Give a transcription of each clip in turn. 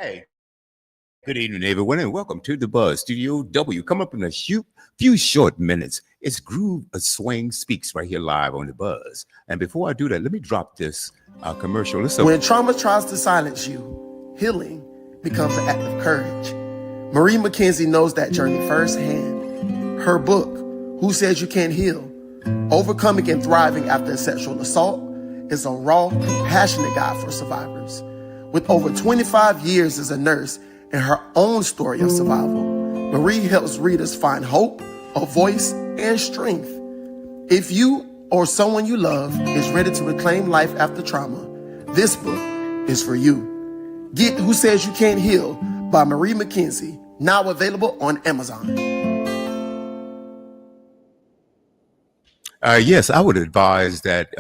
Hey, good evening, everyone, and welcome to the Buzz Studio W. Come up in a few short minutes. It's Groove a Swing Speaks right here live on the Buzz. And before I do that, let me drop this commercial. When trauma tries to silence you, healing becomes an act of courage. Marie McKenzie knows that journey firsthand. Her book, Who Says You Can't Heal? Overcoming and Thriving After a Sexual Assault, is a raw, compassionate guide for survivors. With over 25 years as a nurse and her own story of survival, Marie helps readers find hope, a voice, and strength. If you or someone you love is ready to reclaim life after trauma, this book is for you. Get Who Says You Can't Heal by Marie McKenzie, now available on Amazon. Yes, I would advise that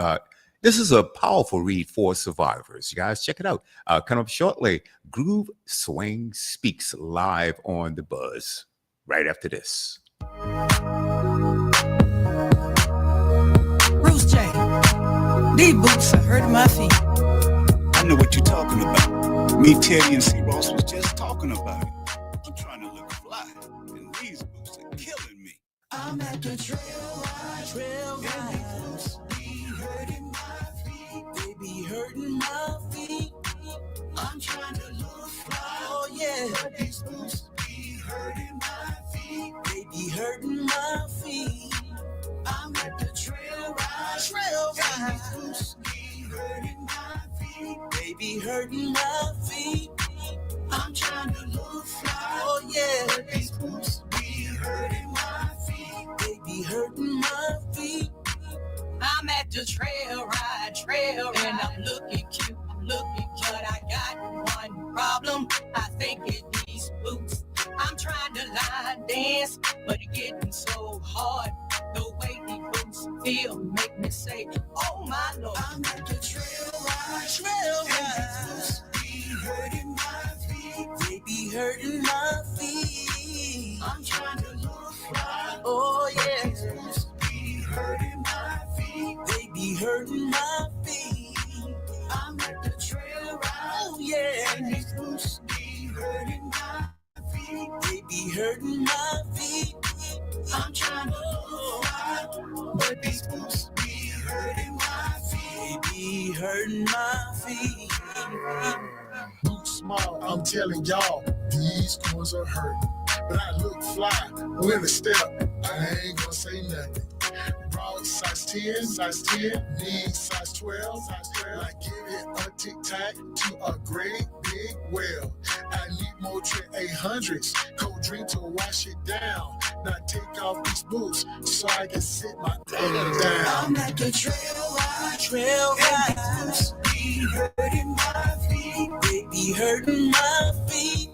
this is a powerful read for survivors. You guys, check it out. Coming up shortly, Groove Swing Speaks live on the Buzz right after this. Bruce J. These boots are hurting my feet. I know what you're talking about. Me, Teddy, and C. Ross was just talking about it. I'm trying to look fly, and these boots are killing me. I'm at the trail ride. Be hurting my feet. They be hurting my feet. I'm trying to look fly. Oh yeah. But these boots be hurting my feet. They be hurting my feet. I'm at the trail ride. These boots be hurting my feet. They be hurting my feet. I'm trying to look fly. Oh yeah. But these boots be hurting my feet. They be hurting my feet. I'm at the trail ride, and I'm looking cute, but I got one problem. I think it's these boots. I'm trying to line dance, but it's getting so hard. The way these boots feel make me say, oh my Lord. I'm at the trail ride, and these boots be hurting my feet. They be hurting my feet. I'm trying to look fly. Oh yeah. These boots be hurting my feet. They be hurting my feet. I'm at the trail ride. Oh yeah. And these boots be hurting my feet. They be hurting my feet. I'm trying to look fly, but these boots be hurting my feet. They be hurting my feet. Boots small, I'm telling y'all, these corns are hurting. But I look fly when I step, I ain't gonna say nothing. Broad size 10, knee size 12, I give it a tic-tac to a great big well. I need more Trent 800s, cold drink to wash it down. Now take off these boots so I can sit my thing down. I'm at the trail ride. And these boots be hurting my feet. They be hurting my feet.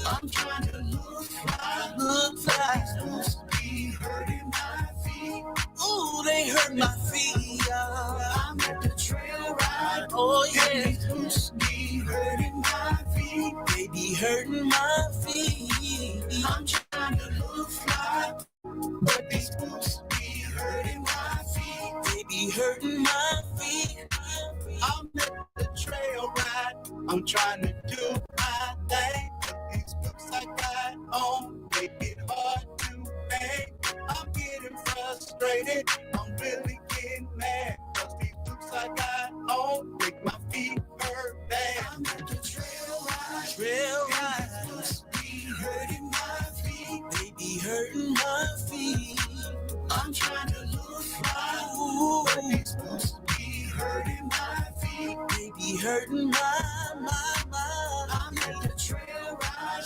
I'm trying to look fly. These boots be hurting my feet. Ooh, they hurt my feet. I'm at the trail ride. Oh yeah. And these boots be hurting my feet. They be hurting my feet. I'm trying to look fly, but these boots be hurting my feet. They be hurting my feet. I'm at the trail ride. I'm trying to do my thing. But these boots I got on, they get hard to hang. I'm getting frustrated. I'm really getting mad. Cause these boots I got on make my feet hurt bad. I'm at the trail ride. And these boots be hurting my feet. They be hurting my feet. I'm trying to look fly. Ooh, But these boots be hurting my feet. they be hurting my. I'm at the trail ride.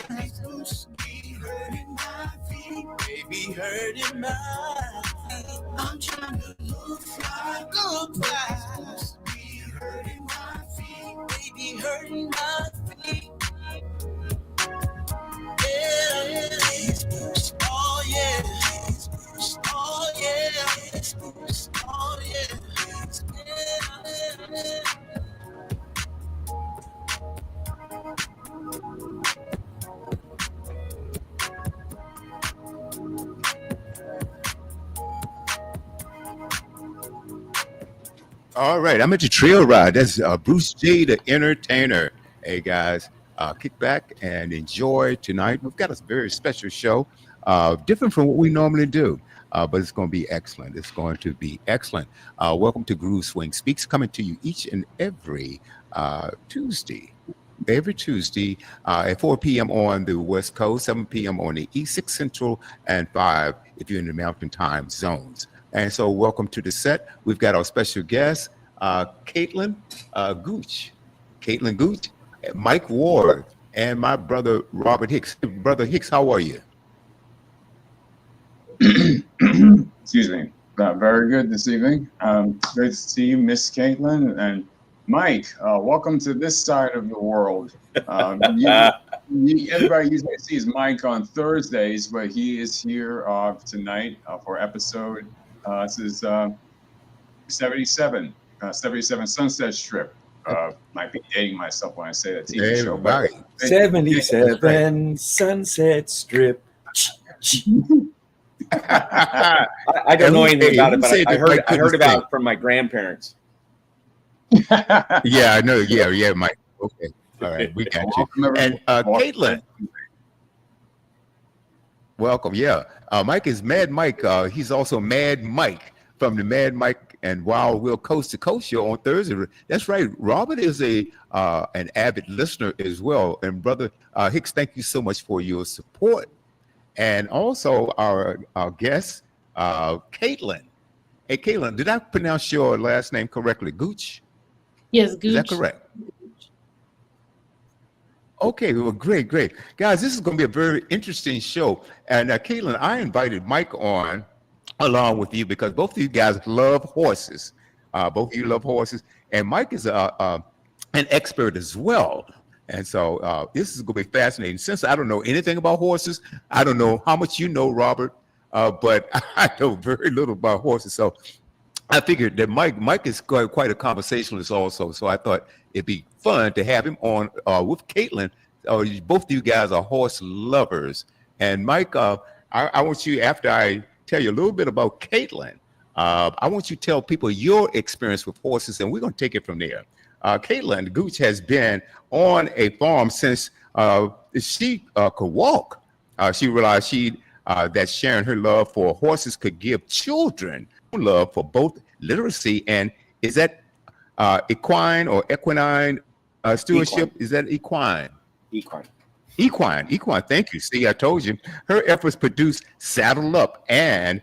And these boots be hurting my feet. They be hurting my feet. I'm trying to look fly. These boots be hurting my feet. They be hurting my feet. Yeah. Oh yeah. Oh yeah. Oh yeah. Yeah. All right, I'm at the trail ride. That's Bruce J, the entertainer. Hey guys, kick back and enjoy tonight. We've got a very special show, different from what we normally do, but it's going to be excellent. It's going to be excellent. Welcome to Groove Swing Speaks, coming to you each and every Tuesday. Every Tuesday at 4 p.m. on the West Coast, 7 p.m. on the East, 6 Central, and 5 if you're in the Mountain Time zones. And so, welcome to the set. We've got our special guest, Caitlin Gooch. Caitlin Gooch, Mike Ward, and my brother Robert Hicks. Brother Hicks, how are you? Excuse me. Very good this evening. Great to see you, Miss Caitlin, and Mike. Welcome to this side of the world. Everybody usually sees Mike on Thursdays, but he is here tonight for episode. This is 77 Sunset Strip. Might be dating myself when I say that TV show. Right. 77 Sunset Strip. I don't know anything about it, but I heard about it from my grandparents. Yeah, I know. Yeah, Mike. Okay. All right, we got you. And Caitlin, welcome. Yeah, Mike is Mad Mike. He's also Mad Mike from the Mad Mike and Wild Will Coast to Coast show on Thursday. That's right. Robert is an avid listener as well. And brother Hicks, thank you so much for your support. And also our guest, Caitlin. Hey, Caitlin, did I pronounce your last name correctly? Gooch? Yes, Gooch. Is that correct? Okay, well, great. Guys, this is going to be a very interesting show. And Caitlin, I invited Mike on along with you because both of you guys love horses. Both of you love horses. And Mike is an expert as well. And so this is going to be fascinating. Since I don't know anything about horses, I don't know how much you know, Robert, but I know very little about horses. So I figured that Mike is quite a conversationalist also. So I thought it'd be fun to have him on with Caitlin. Both of you guys are horse lovers. And Mike, I want you, after I tell you a little bit about Caitlin, I want you to tell people your experience with horses, and we're going to take it from there. Caitlin Gooch has been on a farm since she could walk. She realized that sharing her love for horses could give children love for both literacy and is that equine or equine stewardship? Equine. Is that equine? Equine. Thank you. See, I told you. Her efforts produce Saddle Up and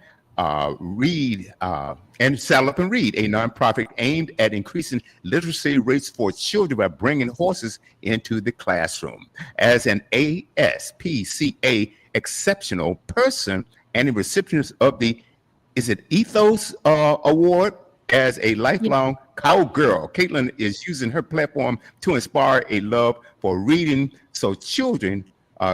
Read, a nonprofit aimed at increasing literacy rates for children by bringing horses into the classroom. As an ASPCA exceptional person and a recipient of the Ethos Award as a lifelong cowgirl, Caitlin is using her platform to inspire a love for reading so children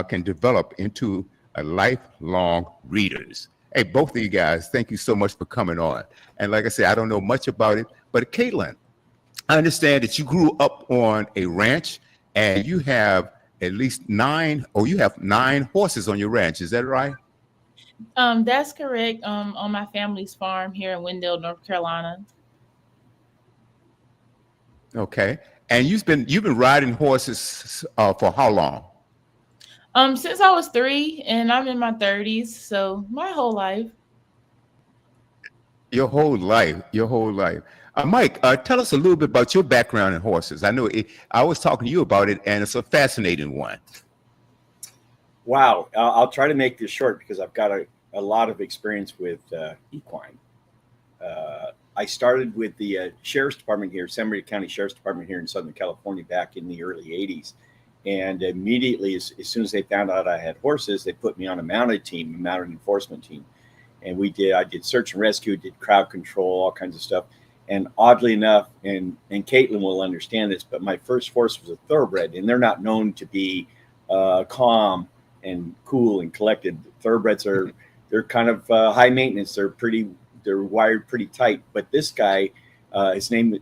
can develop into a lifelong readers. Hey, both of you guys, thank you so much for coming on. And like I said, I don't know much about it, but Caitlin, I understand that you grew up on a ranch and you have at least 9 horses on your ranch. Is that right? That's correct. On my family's farm here in Wendell, North Carolina. Okay. And you've been riding horses for how long? Since I was 3, and I'm in my 30s, so my whole life. Your whole life. Mike, tell us a little bit about your background in horses. I know I was talking to you about it, and it's a fascinating one. Wow. I'll try to make this short because I've got a lot of experience with equine. I started with the Sheriff's Department here, San Bernardino County Sheriff's Department here in Southern California back in the early 80s. And immediately, as soon as they found out I had horses, they put me on a mounted enforcement team. And I did search and rescue, did crowd control, all kinds of stuff. And oddly enough, and Caitlin will understand this, but my first horse was a thoroughbred, and they're not known to be calm and cool and collected. Thoroughbreds they're kind of high maintenance. They're wired pretty tight. But this guy, his name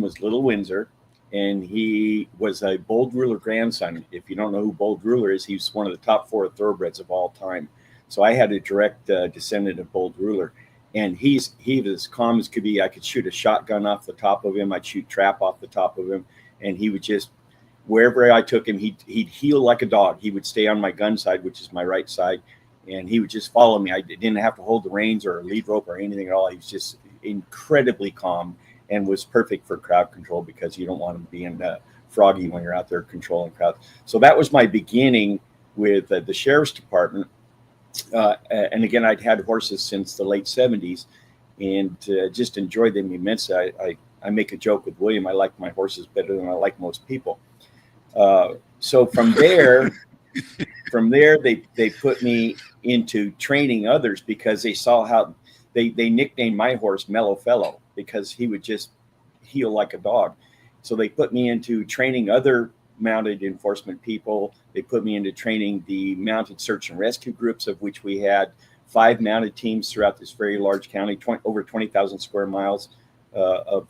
was Little Windsor. And he was a Bold Ruler grandson. If you don't know who Bold Ruler is, he's one of the top 4 thoroughbreds of all time. So I had a direct descendant of Bold Ruler. And he was as calm as could be. I could shoot a shotgun off the top of him. I'd shoot trap off the top of him. And he would just wherever I took him, he'd heel like a dog. He would stay on my gun side, which is my right side, and he would just follow me. I didn't have to hold the reins or a lead rope or anything at all. He was just incredibly calm and was perfect for crowd control, because you don't want him being froggy when you're out there controlling crowds. So that was my beginning with the sheriff's department. And again, I'd had horses since the late 70s, and just enjoyed them immensely. I make a joke with William, I like my horses better than I like most people. So from there, they put me into training others, because they saw how they nicknamed my horse Mellow Fellow, because he would just heel like a dog. So they put me into training other mounted enforcement people. They put me into training the mounted search and rescue groups, of which we had 5 mounted teams throughout this very large county, over 20,000 square miles of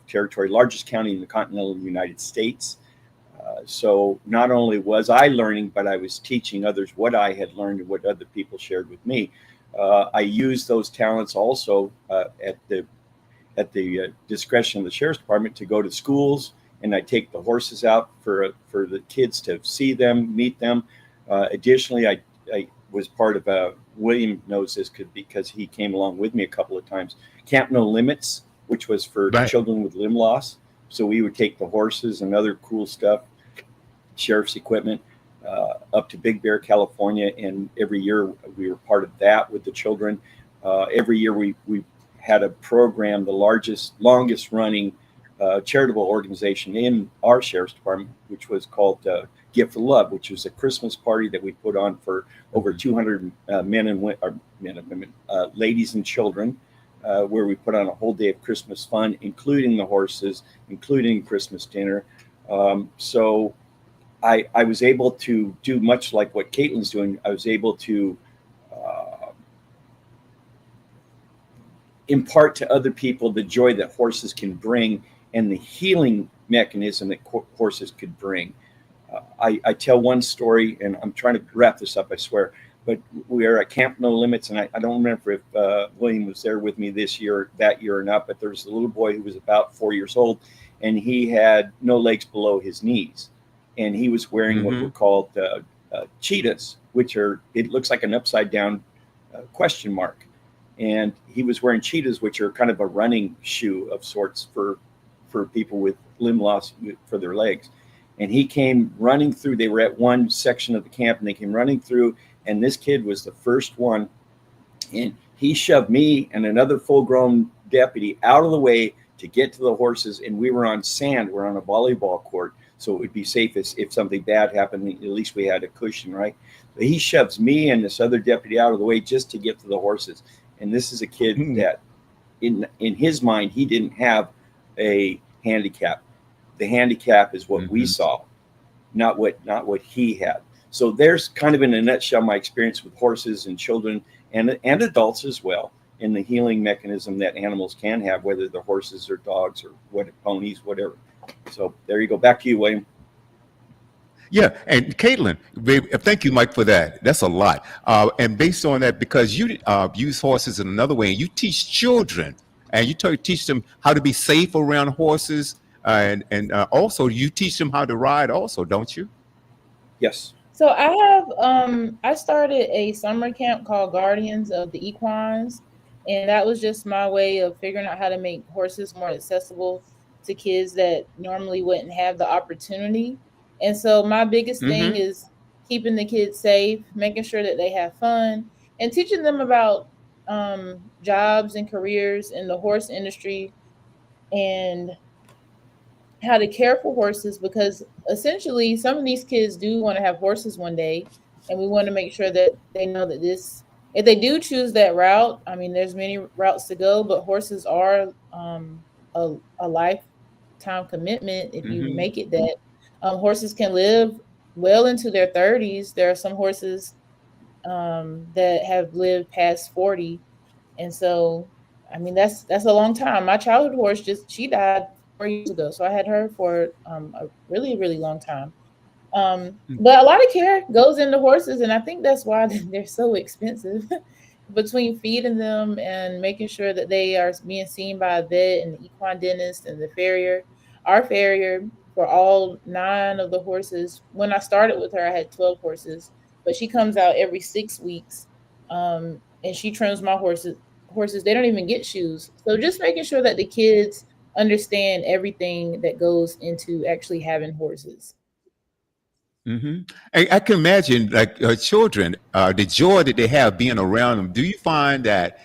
territory, largest county in the continental United States. So not only was I learning, but I was teaching others what I had learned and what other people shared with me. I used those talents also at the discretion of the sheriff's department to go to schools, and I take the horses out for the kids to see them, meet them. Additionally, I was part of William knows this because he came along with me a couple of times, Camp No Limits, which was for children with limb loss. So we would take the horses and other cool stuff, sheriff's equipment, up to Big Bear, California, and every year we were part of that with the children. Every year we had a program, the longest running charitable organization in our sheriff's department, which was called Gift of Love, which was a Christmas party that we put on for over 200 men and women, ladies and children, where we put on a whole day of Christmas fun, including the horses, including Christmas dinner. So I was able to do much like what Caitlin's doing. I was able to impart to other people the joy that horses can bring and the healing mechanism that horses could bring. I tell one story, and I'm trying to wrap this up, I swear, but we are at Camp No Limits, and I don't remember if William was there with me that year or not, but there was a little boy who was about 4 years old, and he had no legs below his knees, and he was wearing what were called cheetahs, it looks like an upside down question mark. And he was wearing cheetahs, which are kind of a running shoe of sorts for people with limb loss for their legs. And he came running through. They were at one section of the camp, and they came running through. And this kid was the first one. And he shoved me and another full-grown deputy out of the way to get to the horses. And we were on sand. We're on a volleyball court, so it would be safe if something bad happened. At least we had a cushion, right? But he shoves me and this other deputy out of the way just to get to the horses. And this is a kid that, in his mind, he didn't have a handicap. The handicap is what we saw, not what he had. So there's kind of, in a nutshell, my experience with horses and children and adults as well, in the healing mechanism that animals can have, whether they're horses or dogs or ponies, whatever. So there you go. Back to you, William. Yeah, and Caitlin, thank you, Mike, for that. That's a lot. And based on that, because you use horses in another way, and you teach children, and you teach them how to be safe around horses, and also you teach them how to ride also, don't you? Yes. So I have I started a summer camp called Guardians of the Equines, and that was just my way of figuring out how to make horses more accessible to kids that normally wouldn't have the opportunity. And so my biggest thing is keeping the kids safe, making sure that they have fun, and teaching them about jobs and careers in the horse industry and how to care for horses, because essentially some of these kids do want to have horses one day, and we want to make sure that they know that if they do choose that route, I mean, there's many routes to go, but horses are a lifetime commitment if you make it that. Horses can live well into their 30s. There are some horses that have lived past 40. And so, I mean, that's a long time. My childhood horse she died 4 years ago. So I had her for a really, really long time. But a lot of care goes into horses. And I think that's why they're so expensive. Between feeding them and making sure that they are being seen by a vet and the equine dentist and the farrier. Our farrier for all 9 of the horses. When I started with her, I had 12 horses, but she comes out every 6 weeks, and she trims my horses. They don't even get shoes. So just making sure that the kids understand everything that goes into actually having horses. Hmm. I can imagine, like children, the joy that they have being around them. Do you find that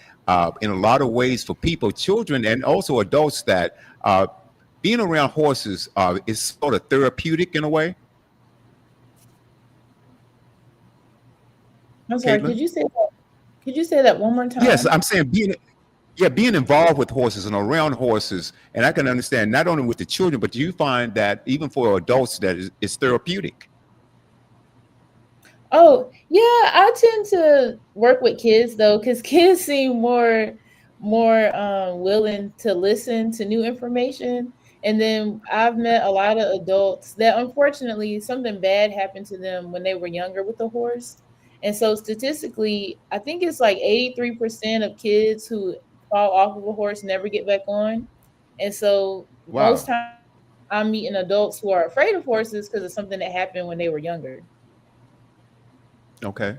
in a lot of ways for people, children, and also adults, that being around horses is sort of therapeutic in a way? I'm sorry, Caitlin? could you say that? Could you say that one more time? Yes, I'm saying being involved with horses and around horses, and I can understand not only with the children, but do you find that even for adults that is therapeutic? Oh, yeah, I tend to work with kids though, because kids seem more willing to listen to new information. And then I've met a lot of adults that unfortunately something bad happened to them when they were younger with the horse. And so statistically, I think it's like 83% of kids who fall off of a horse never get back on. And so most Wow. times I'm meeting adults who are afraid of horses because of something that happened when they were younger. Okay.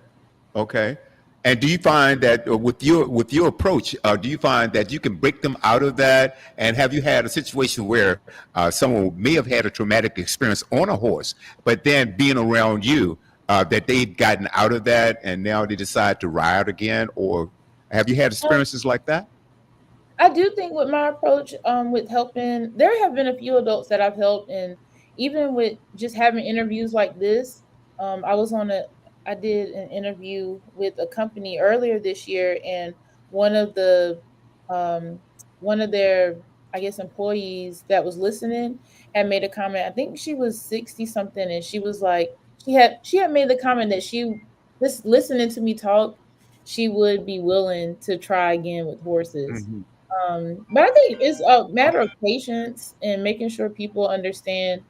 Okay. And do you find that with your approach, do you find that you can break them out of that? And have you had a situation where someone may have had a traumatic experience on a horse, but then being around you, that they've gotten out of that and now they decide to ride again? Or have you had experiences like that? I do think with my approach, with helping, there have been a few adults that I've helped, and even with just having interviews like this, I was on a, I did an interview with a company earlier this year, and one of the, um, one of their, I guess, employees that was listening had made a comment. I think she was 60 something, and she was like, she had made the comment that she, just listening to me talk, she would be willing to try again with horses. Mhm. But I think it's a matter of patience and making sure people understand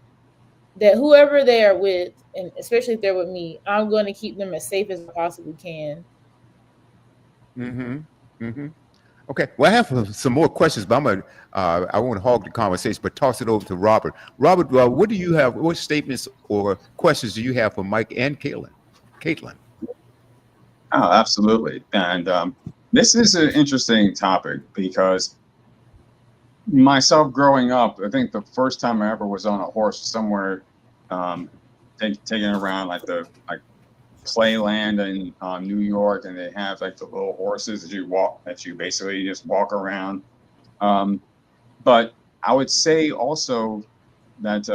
that whoever they are with, and especially if they're with me, I'm going to keep them as safe as I possibly can. Mm-hmm. Mm-hmm. Okay. Well, I have some more questions, but I won't hog the conversation, but toss it over to Robert. Robert, what do you have? What statements or questions do you have for Mike and Caitlin? Caitlin. Oh, absolutely. And this is an interesting topic because myself growing up, I think the first time I ever was on a horse somewhere, taking around like Playland in New York, and they have like the little horses that you basically just walk around. But I would say also that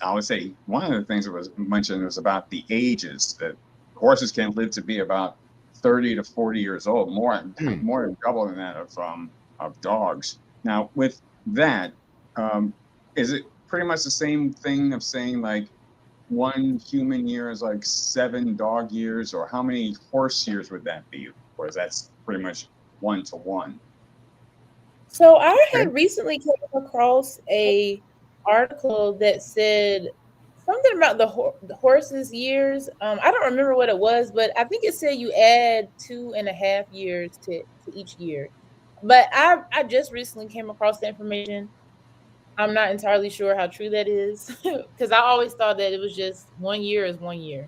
I would say one of the things that was mentioned was about the ages that horses can live to be about 30 to 40 years old, more than double than that of dogs. Now, with that, is it pretty much the same thing of saying like one human year is like 7 dog years, or how many horse years would that be? Or is that pretty much 1 to 1? So I Okay. had recently came across a article that said something about the horse's years. I don't remember what it was, but I think it said you add 2.5 years to each year. But I just recently came across the information. I'm not entirely sure how true that is because I always thought that it was just 1 year is 1 year.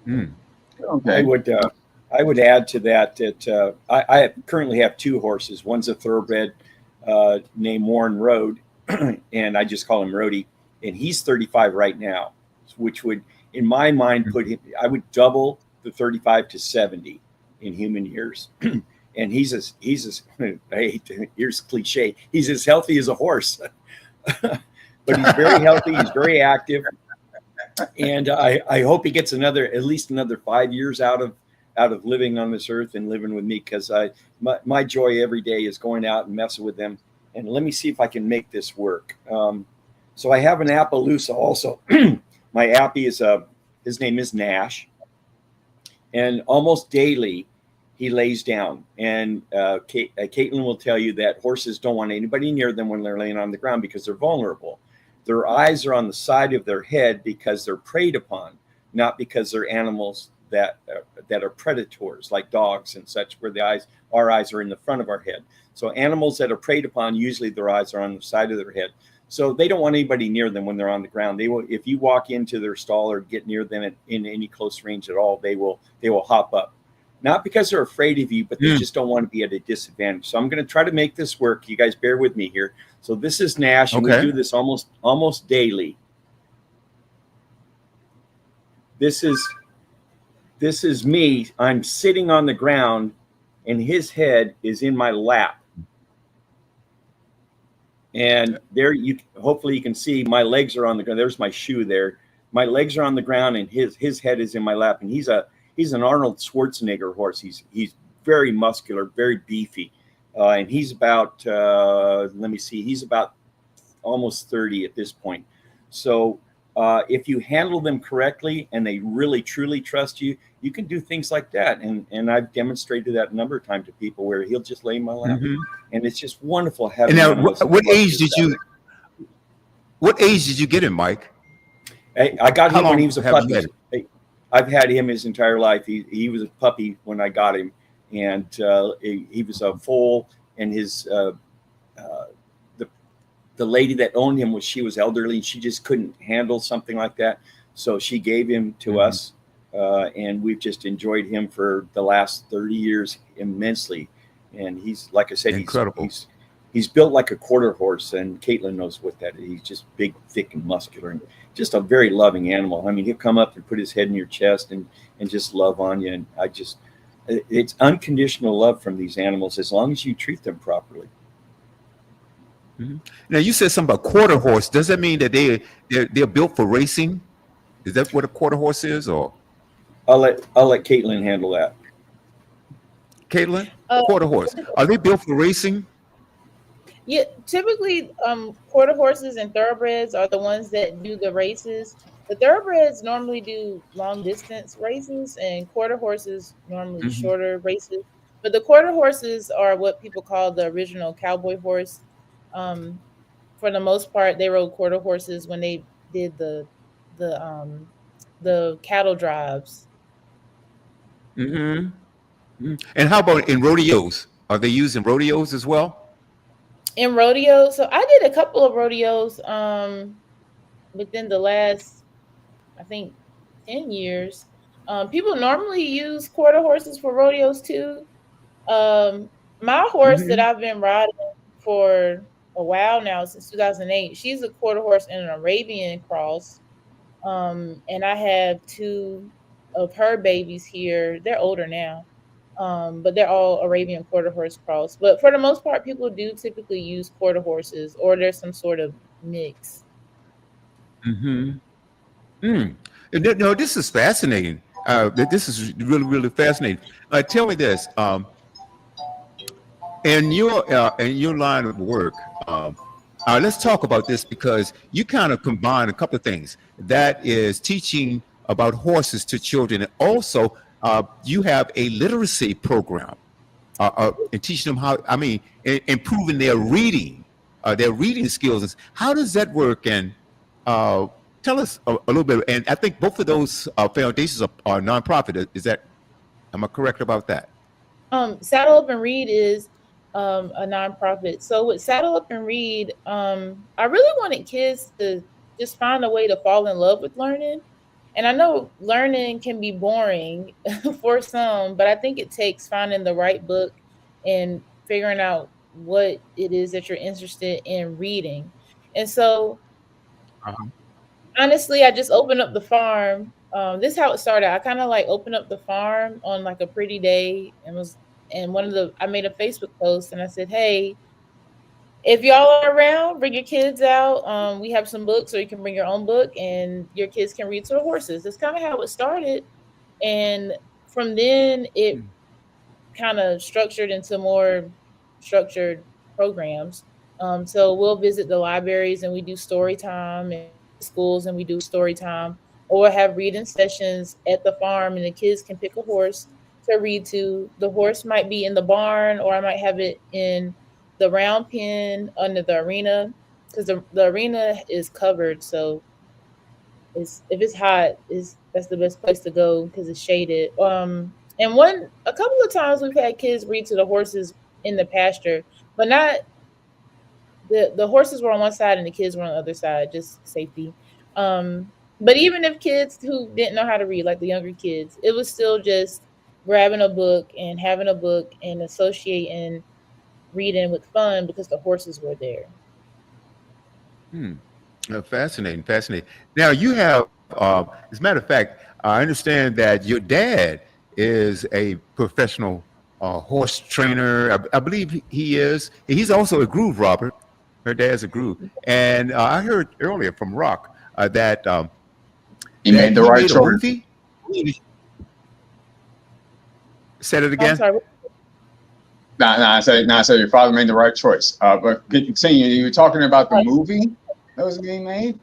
Mm. Okay. I would add to that I currently have 2 horses. One's a thoroughbred named Warren Road, and I just call him Rody, and he's 35 right now, which would, in my mind, put him. I would double the 35 to 70 in human years. And he's I hate to, here's cliche. He's as healthy as a horse, but he's very healthy. He's very active, and I hope he gets at least another 5 years out of living on this earth and living with me, because my joy every day is going out and messing with them. And let me see if I can make this work. So I have an Appaloosa also. My Appy is his name is Nash, and almost daily he lays down. And Caitlin will tell you that horses don't want anybody near them when they're laying on the ground because they're vulnerable. Their eyes are on the side of their head because they're preyed upon, not because they're animals that are predators like dogs and such, where our eyes are in the front of our head. So animals that are preyed upon, usually their eyes are on the side of their head. So they don't want anybody near them when they're on the ground. They will, if you walk into their stall or get near them in any close range at all, they will hop up. Not because they're afraid of you, but they just don't want to be at a disadvantage. So I'm going to try to make this work. You guys bear with me here. So this is Nash, and we do this almost daily. This is me. I'm sitting on the ground, and his head is in my lap. And there, hopefully you can see my legs are on the ground. There's my shoe there. My legs are on the ground, and his head is in my lap. And he's an Arnold Schwarzenegger horse. He's very muscular, very beefy, and he's about let me see, he's about almost 30 at this point. So if you handle them correctly and they really truly trust you, you can do things like that. And I've demonstrated that a number of times to people where he'll just lay in my lap, and it's just wonderful having. And now, what age did you get him, Mike? I got him when he was a have you puppy. had him? I've had him his entire life. He was a puppy when I got him, and he was a foal. And his the lady that owned him she was elderly, and she just couldn't handle something like that, so she gave him to us, and we've just enjoyed him for the last 30 years immensely. And he's, like I said, incredible. He's built like a quarter horse, and Caitlin knows what that is. He's just big, thick, and muscular, and just a very loving animal. I mean, he'll come up and put his head in your chest and just love on you. And it's unconditional love from these animals as long as you treat them properly. Now, you said something about quarter horse. Does that mean that they're built for racing? Is that what a quarter horse is, or? I'll let Caitlin handle that. Caitlin, quarter horse, are they built for racing? Yeah, typically quarter horses and thoroughbreds are the ones that do the races. The thoroughbreds normally do long distance races, and quarter horses normally shorter races. But the quarter horses are what people call the original cowboy horse. For the most part, they rode quarter horses when they did the cattle drives. And how about in rodeos? Are they used in rodeos as well? In rodeos, so I did a couple of rodeos within the last, I think, 10 years. People normally use quarter horses for rodeos too. My horse that I've been riding for a while now, since 2008, she's a quarter horse and an Arabian cross. And I have two of her babies here. They're older now. But they're all Arabian quarter horse cross. But for the most part, people do typically use quarter horses, or there's some sort of mix. No, this is fascinating. This is really, really fascinating. Tell me this: in your line of work, let's talk about this, because you kind of combine a couple of things. That is teaching about horses to children, and also you have a literacy program and teaching them improving their reading skills. How does that work? And tell us a little bit. And I think both of those foundations are nonprofit. Am I correct about that? Saddle Up and Read is a nonprofit. So with Saddle Up and Read, I really wanted kids to just find a way to fall in love with learning. And I know learning can be boring for some, but I think it takes finding the right book and figuring out what it is that you're interested in reading. And so, honestly, I just opened up the farm. This is how it started. I kind of like opened up the farm on like a pretty day, and I made a Facebook post, and I said, hey, if y'all are around, bring your kids out. We have some books, or you can bring your own book, and your kids can read to the horses. That's kind of how it started. And from then, it kind of structured into more structured programs. So we'll visit the libraries, and we do story time, and schools, and we do story time, or have reading sessions at the farm, and the kids can pick a horse to read to. The horse might be in the barn, or I might have it in the round pen under the arena, because the arena is covered, so if it's hot, that's the best place to go because it's shaded. And a couple of times we've had kids read to the horses in the pasture, but not the horses were on one side and the kids were on the other side, just safety. But even if kids who didn't know how to read, like the younger kids, it was still just grabbing a book and having a book and associating reading with fun because the horses were there. Fascinating, fascinating. Now you have, as a matter of fact, I understand that your dad is a professional horse trainer. I believe he is. He's also a groove robber. Her dad's a groove, and I heard earlier from Rock that He made the right a choice. movie. Said it I'm again. sorry. I said your father made the right choice. But continue. You were talking about the movie that was being made.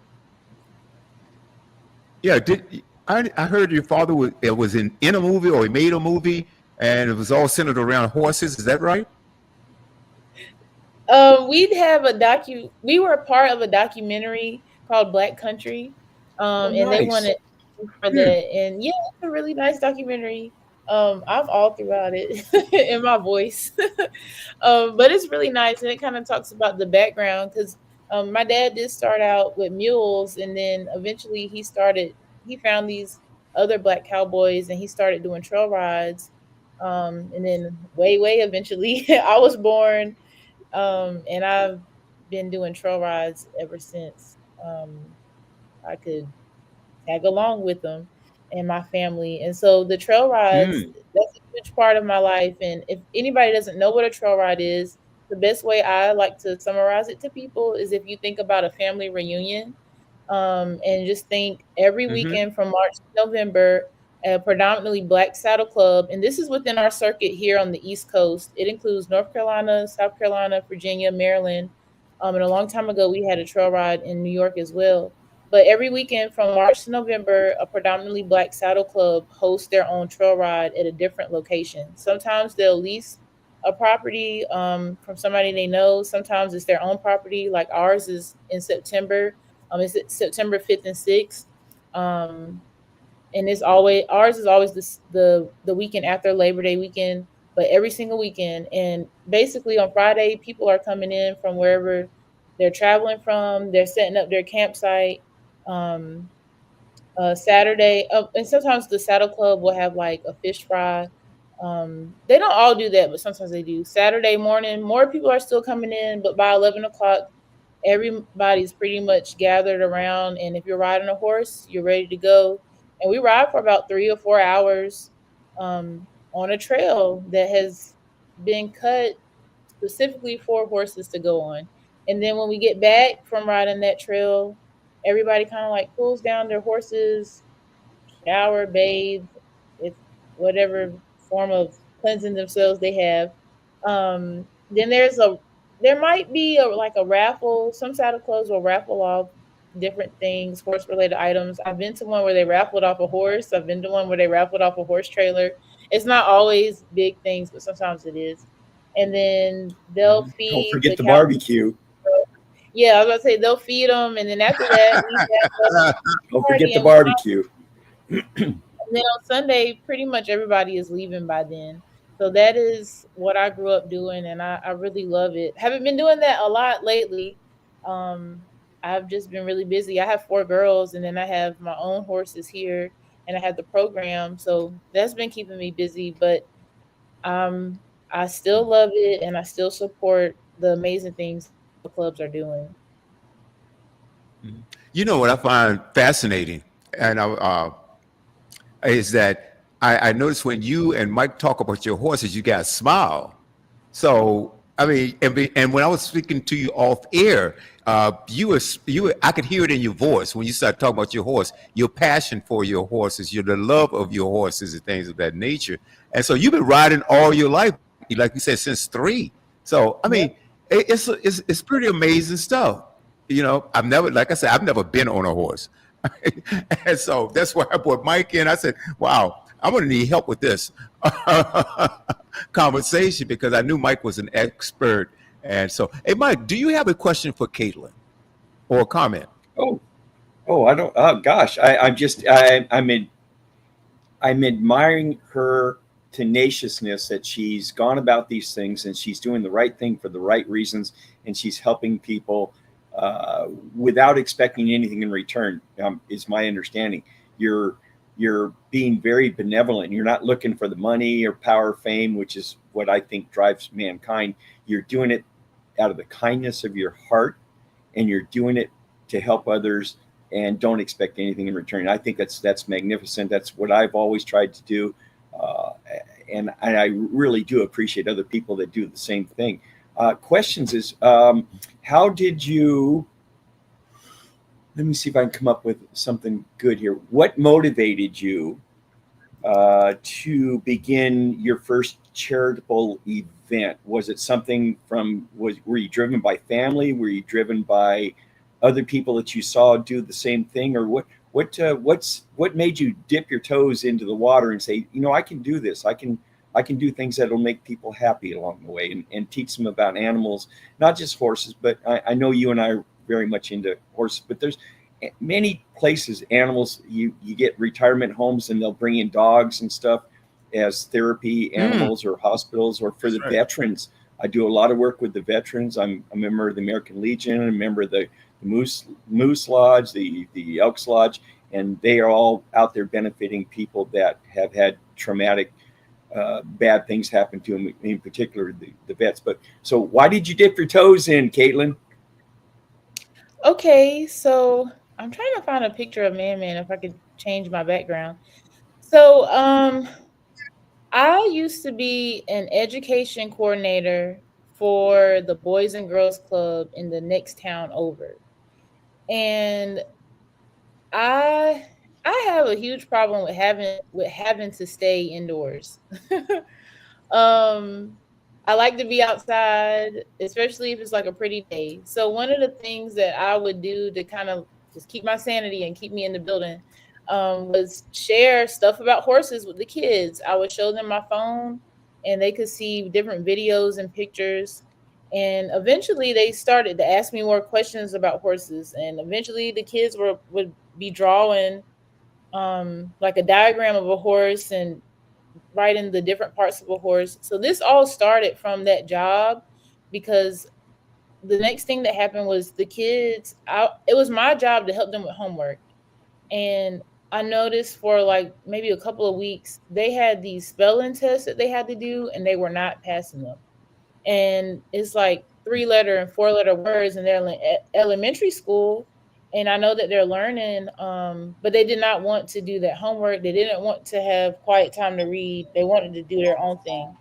Yeah, I heard your father was in a movie, or he made a movie, and it was all centered around horses. Is that right? We'd have we were a part of a documentary called Black Country. And they nice. wanted for that. And yeah, it's a really nice documentary. I'm all throughout it in my voice. But it's really nice, and it kind of talks about the background because my dad did start out with mules, and then eventually he found these other black cowboys and he started doing trail rides. And then way eventually I was born. And I've been doing trail rides ever since I could tag along with them and my family. And so the trail rides, that's a huge part of my life. And if anybody doesn't know what a trail ride is, the best way I like to summarize it to people is if you think about a family reunion, and just think every weekend from March to November, a predominantly Black Saddle Club, and this is within our circuit here on the East Coast. It includes North Carolina, South Carolina, Virginia, Maryland. And a long time ago, we had a trail ride in New York as well. But every weekend from March to November, a predominantly Black Saddle Club hosts their own trail ride at a different location. Sometimes they'll lease a property from somebody they know. Sometimes it's their own property, like ours is in September. It's September 5th and 6th. And ours is always the weekend after Labor Day weekend, but every single weekend. And basically on Friday, people are coming in from wherever they're traveling from. They're setting up their campsite. Saturday, and sometimes the Saddle Club will have like a fish fry. They don't all do that, but sometimes they do. Saturday morning, more people are still coming in, but by 11 o'clock, everybody's pretty much gathered around. And if you're riding a horse, you're ready to go. And we ride for about 3 or 4 hours on a trail that has been cut specifically for horses to go on. And then when we get back from riding that trail, everybody kind of like cools down their horses, shower, bathe, with whatever form of cleansing themselves they have. Then there might be a raffle. Some saddle clubs will raffle off different things, horse-related items. I've been to one where they raffled off a horse. I've been to one where they raffled off a horse trailer. It's not always big things, but sometimes it is. And then they'll feed. Don't forget the barbecue. Yeah, I was about to say they'll feed them, and then after that, don't forget the barbecue. And then on Sunday, pretty much everybody is leaving by then. So that is what I grew up doing, and I really love it. Haven't been doing that a lot lately. I've just been really busy. I have 4 girls, and then I have my own horses here, and I have the program. So that's been keeping me busy, but I still love it, and I still support the amazing things the clubs are doing. You know what I find fascinating, and is that I noticed when you and Mike talk about your horses, you guys smile. So I mean, and when I was speaking to you off air, I could hear it in your voice when you started talking about your horse, your passion for your horses, the love of your horses and things of that nature. And so you've been riding all your life, like you said, since 3. So I mean, it's pretty amazing stuff. You know, I've never been on a horse. And so that's why I brought Mike in. I said, wow, I'm going to need help with this conversation because I knew Mike was an expert. And so, hey, Mike, do you have a question for Caitlin or a comment? I don't. Oh gosh, I'm admiring her tenaciousness that she's gone about these things and she's doing the right thing for the right reasons, and she's helping people without expecting anything in return, is my understanding. You're being very benevolent. You're not looking for the money or power, fame, which is what I think drives mankind. You're doing it out of the kindness of your heart, and you're doing it to help others, and don't expect anything in return. I think that's magnificent. That's what I've always tried to do, and I really do appreciate other people that do the same thing. Questions is, how did you? Let me see if I can come up with something good here. What motivated you to begin your first charitable event? Was it something were you driven by family? Were you driven by other people that you saw do the same thing? Or what made you dip your toes into the water and say, I can do this. I can do things that'll make people happy along the way, and teach them about animals, not just horses, but I know you and I are very much into horses, but there's many places, animals, you get retirement homes and they'll bring in dogs and stuff as therapy animals, or hospitals, or for the veterans. I do a lot of work with the veterans. I'm a member of the American Legion, a member of the Moose Lodge, the Elks Lodge, and they are all out there benefiting people that have had traumatic bad things happen to them, in particular the vets. But so why did you dip your toes in, Caitlin? Okay, so I'm trying to find a picture of Man if I could change my background. So I used to be an education coordinator for the Boys and Girls Club in the next town over. And I have a huge problem with having to stay indoors. I like to be outside, especially if it's like a pretty day. So one of the things that I would do to kind of just keep my sanity and keep me in the building was share stuff about horses with the kids. I would show them my phone and they could see different videos and pictures. And eventually they started to ask me more questions about horses. And eventually the kids would be drawing like a diagram of a horse and writing the different parts of a horse. So this all started from that job, because the next thing that happened was the kids, it was my job to help them with homework. And I noticed for like maybe a couple of weeks, they had these spelling tests that they had to do and they were not passing them. And it's like 3-letter and 4-letter words, and they're in elementary school. And I know that they're learning, but they did not want to do that homework. They didn't want to have quiet time to read. They wanted to do their own thing.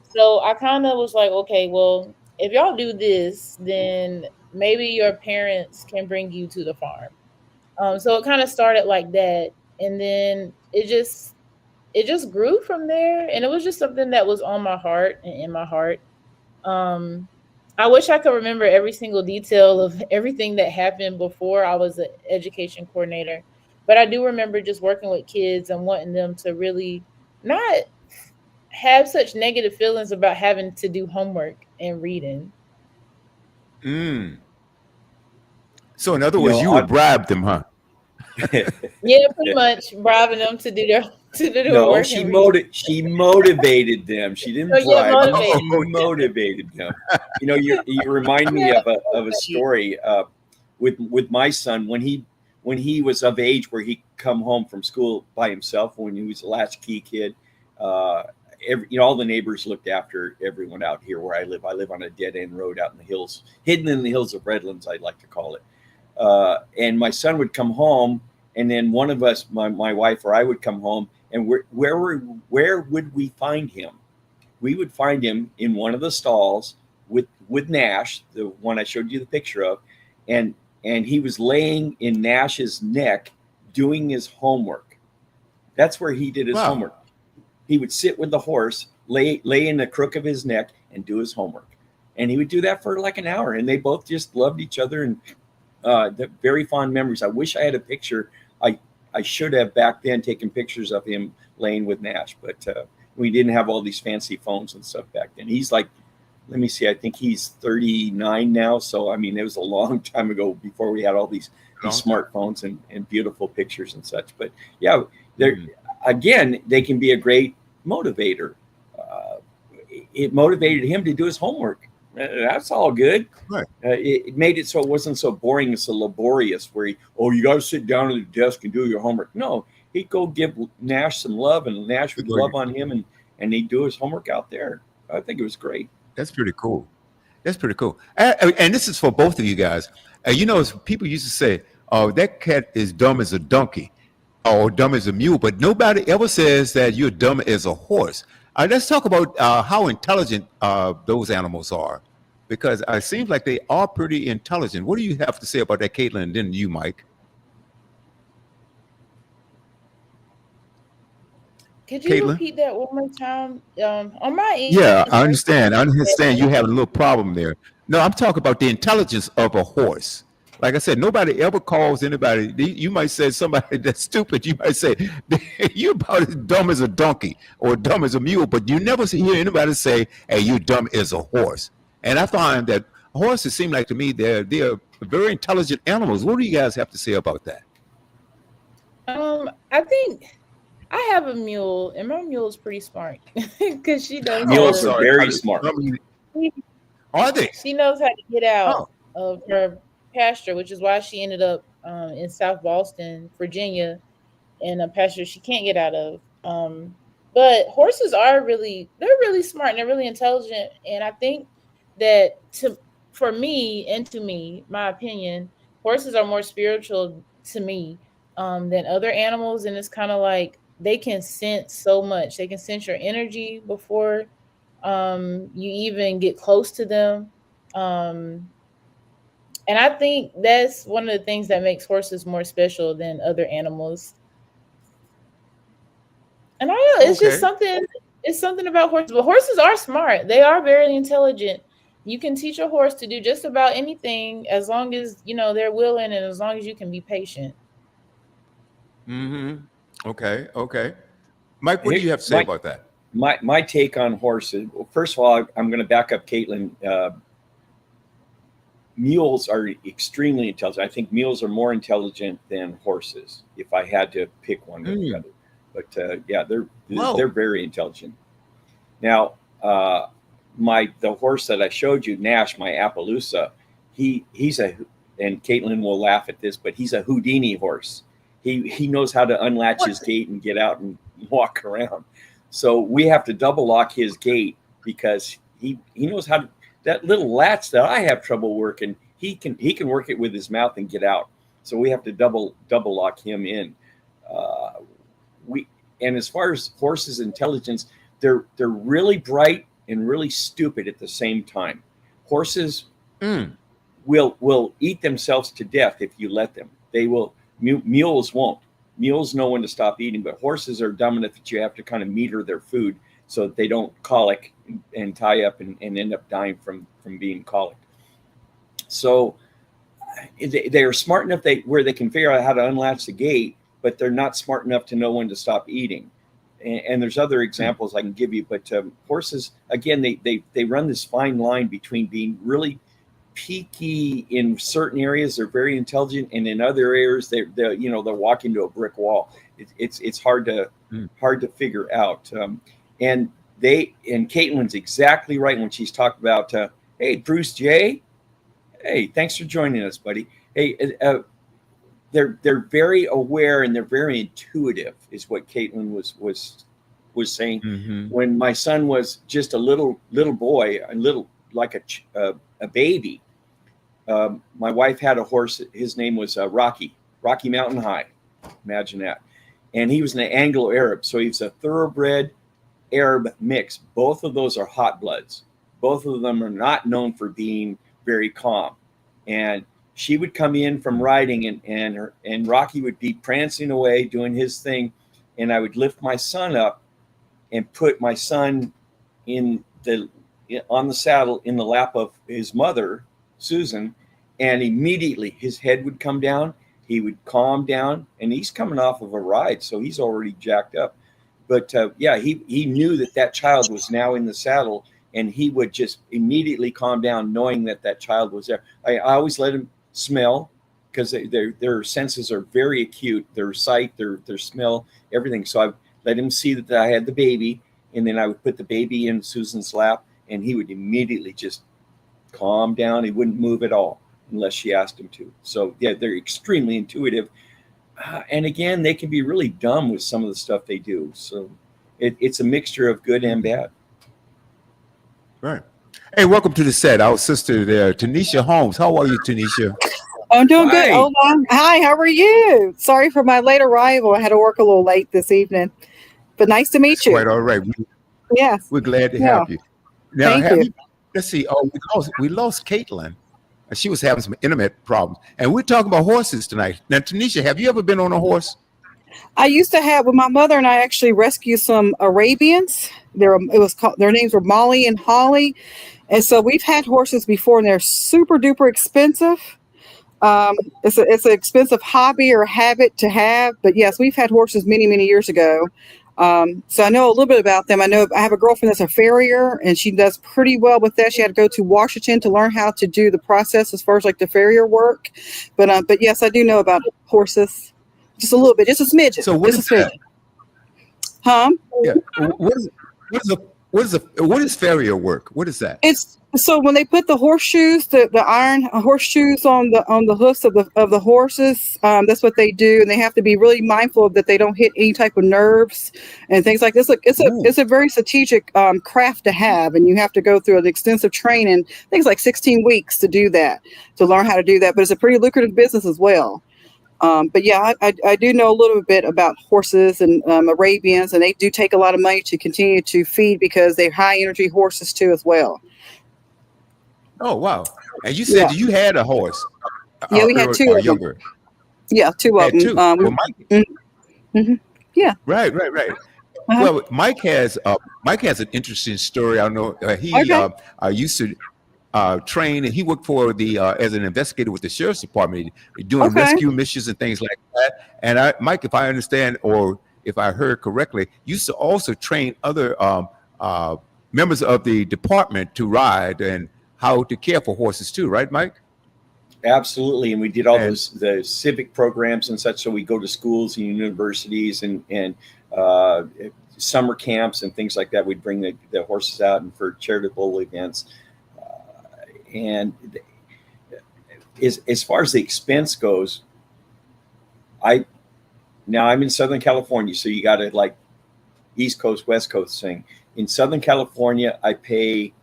So I kind of was like, okay, well, if y'all do this, then maybe your parents can bring you to the farm. So it kind of started like that. And then it just grew from there. And it was just something that was on my heart and in my heart. I wish I could remember every single detail of everything that happened before I was an education coordinator. But I do remember just working with kids and wanting them to really not have such negative feelings about having to do homework and reading. So in other words, you would bribe them, huh? Yeah, pretty much bribing them to do their work. She motivated them. She didn't bribe them. She motivated them. You remind me of a story with my son when he was of age where he come home from school by himself when he was a latchkey kid. All the neighbors looked after everyone out here where I live. I live on a dead end road out in the hills, hidden in the hills of Redlands, I'd like to call it. And my son would come home, and then one of us, my wife or I, would come home, and where would we find him? We would find him in one of the stalls with Nash, the one I showed you the picture of, and he was laying in Nash's neck doing his homework. That's where he did his homework. He would sit with the horse, lay in the crook of his neck, and do his homework. And he would do that for like an hour, and they both just loved each other, and the very fond memories. I wish I had a picture. I should have back then taken pictures of him laying with Nash, but we didn't have all these fancy phones and stuff back then. He's like, let me see, I think he's 39 now. So, I mean, it was a long time ago before we had all these smartphones and beautiful pictures and such. But yeah, again, they can be a great motivator. it motivated him to do his homework. That's all good. Right. It made it so it wasn't so boring and so laborious where you got to sit down at the desk and do your homework. No, he'd go give Nash some love, and Nash would love on him, and he'd do his homework out there. I think it was great. That's pretty cool. That's pretty cool. And this is for both of you guys. People used to say, "Oh, that cat is dumb as a donkey, or dumb as a mule," but nobody ever says that you're dumb as a horse. Let's talk about how intelligent those animals are, because it seems like they are pretty intelligent. What do you have to say about that, Caitlin, and then you, Mike? Could you Caitlin? repeat that one more time? On my end, Yeah, it's I very understand. I understand you complicated. have a little problem there. No, I'm talking about the intelligence of a horse. Like I said, nobody ever calls anybody. You might say somebody that's stupid. You might say you're about as dumb as a donkey or dumb as a mule, but you never hear anybody say, "Hey, you're dumb as a horse." And I find that horses seem like to me they're very intelligent animals. What do you guys have to say about that? I think I have a mule, and my mule is pretty smart because she knows Mules how are to, very smart. Are they? she knows how to get out Oh, of her pasture, which is why she ended up in South Boston, Virginia, in a pasture she can't get out of. But horses are they're really smart and they're really intelligent, and I think that for me and to me, my opinion, horses are more spiritual to me than other animals, and it's kind of like they can sense so much. They can sense your energy before you even get close to them. And I think that's one of the things that makes horses more special than other animals. And I don't know, it's just okay. something about horses. But horses are smart. They are very intelligent. You can teach a horse to do just about anything as long as, they're willing and as long as you can be patient. Mm-hmm. Okay. Mike, what do you have to say Mike, about that? my take on horses. Well, first of all, I'm going to back up Caitlin. Mules are extremely intelligent. I think mules are more intelligent than horses, if I had to pick one or the other. But yeah, they're very intelligent. Now, the horse that I showed you, Nash, my Appaloosa, he's and Caitlin will laugh at this, but he's a Houdini horse. He knows how to unlatch his gate and get out and walk around. So we have to double lock his gate because he knows how to. That little latch that I have trouble working, he can work it with his mouth and get out. So we have to double lock him in. And as far as horses' intelligence, they're really bright and really stupid at the same time. Horses will eat themselves to death if you let them. They will. Mules won't. Mules know when to stop eating, but horses are dumb enough that you have to kind of meter their food so that they don't colic and tie up and end up dying from being colicked. So they are smart enough where they can figure out how to unlatch the gate, but they're not smart enough to know when to stop eating. And there's other examples I can give you, but horses, again, they run this fine line between being really peaky in certain areas. They're very intelligent, and in other areas they're walk into a brick wall. It's hard to figure out. And Caitlin's exactly right when she's talked about, hey, Bruce J. Hey, thanks for joining us, buddy. Hey, they're very aware and they're very intuitive, is what Caitlin was saying. Mm-hmm. When my son was just a little boy, like a baby, my wife had a horse. His name was Rocky Mountain High. Imagine that. And he was an Anglo-Arab, so he was a thoroughbred Arab mix. Both of those are hot bloods. Both of them are not known for being very calm. And she would come in from riding, and Rocky would be prancing away doing his thing, and I would lift my son up and put my son on the saddle in the lap of his mother, Susan, and immediately his head would come down. He would calm down, and he's coming off of a ride, so he's already jacked up. But he knew that child was now in the saddle, and he would just immediately calm down, knowing that child was there. I always let him smell, because their senses are very acute. Their sight, their smell, everything. So I let him see that I had the baby, and then I would put the baby in Susan's lap, and he would immediately just calm down. He wouldn't move at all unless she asked him to. So yeah, they're extremely intuitive. And again, they can be really dumb with some of the stuff they do. So it's a mixture of good and bad. Right. Hey, welcome to the set. Our sister there, Tanisha Holmes. How are you, Tanisha? I'm doing good. Hi. Hold on. Hi, how are you? Sorry for my late arrival. I had to work a little late this evening, but nice to meet you. Quite all right. Yes. We're glad to Yeah. have you. Now, Thank have you. you. Let's see. Oh, we lost Caitlin. She was having some internet problems, and we're talking about horses tonight. Now, Tanisha, have you ever been on a horse? I used to have, with my mother and I actually rescued some Arabians. Their names were Molly and Holly. And so we've had horses before, and they're super duper expensive. It's an expensive hobby or habit to have, but yes, we've had horses many, many years ago. So I know a little bit about them. I have a girlfriend that's a farrier, and she does pretty well with that. She had to go to Washington to learn how to do the process as far as like the farrier work. But yes, I do know about horses, just a little bit, just a smidgen. So what just is a that? smidgen. Huh? Yeah. What is farrier work? What is that? It's so when they put the horseshoes, the iron horseshoes on the hoofs of the horses, that's what they do, and they have to be really mindful of that they don't hit any type of nerves and things like this. Look, it's a very strategic craft to have, and you have to go through an extensive training, things like 16 weeks to do that, to learn how to do that. But it's a pretty lucrative business as well. But yeah, I do know a little bit about horses and Arabians, and they do take a lot of money to continue to feed because they're high energy horses too as well. Oh, wow. And you said you had a horse. Yeah, we had two or of them. younger. Yeah, two of Had them. two. Well, Mike, Yeah. right. Uh-huh. Well, Mike has an interesting story. I know he used to train, and he worked for the as an investigator with the sheriff's department, doing rescue missions and things like that. And Mike, if I understand or if I heard correctly, used to also train other members of the department to ride and how to care for horses too, right, Mike? Absolutely, and we did all the civic programs and such. So we go to schools and universities and summer camps and things like that. We'd bring the horses out and for charitable events. And as far as the expense goes, I'm in Southern California, so you got to like East Coast, West Coast thing. In Southern California, I pay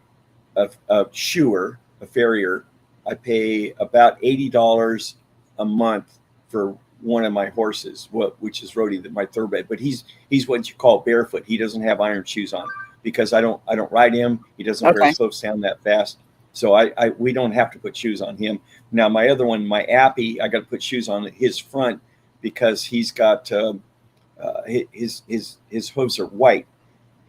a shoer, a farrier. I pay about $80 a month for one of my horses, which is Rhodey, my thoroughbred. But he's what you call barefoot. He doesn't have iron shoes on because I don't ride him. He doesn't wear a slow sound that fast. So we don't have to put shoes on him. Now my other one, my Appy, I got to put shoes on his front because he's got his hoofs are white,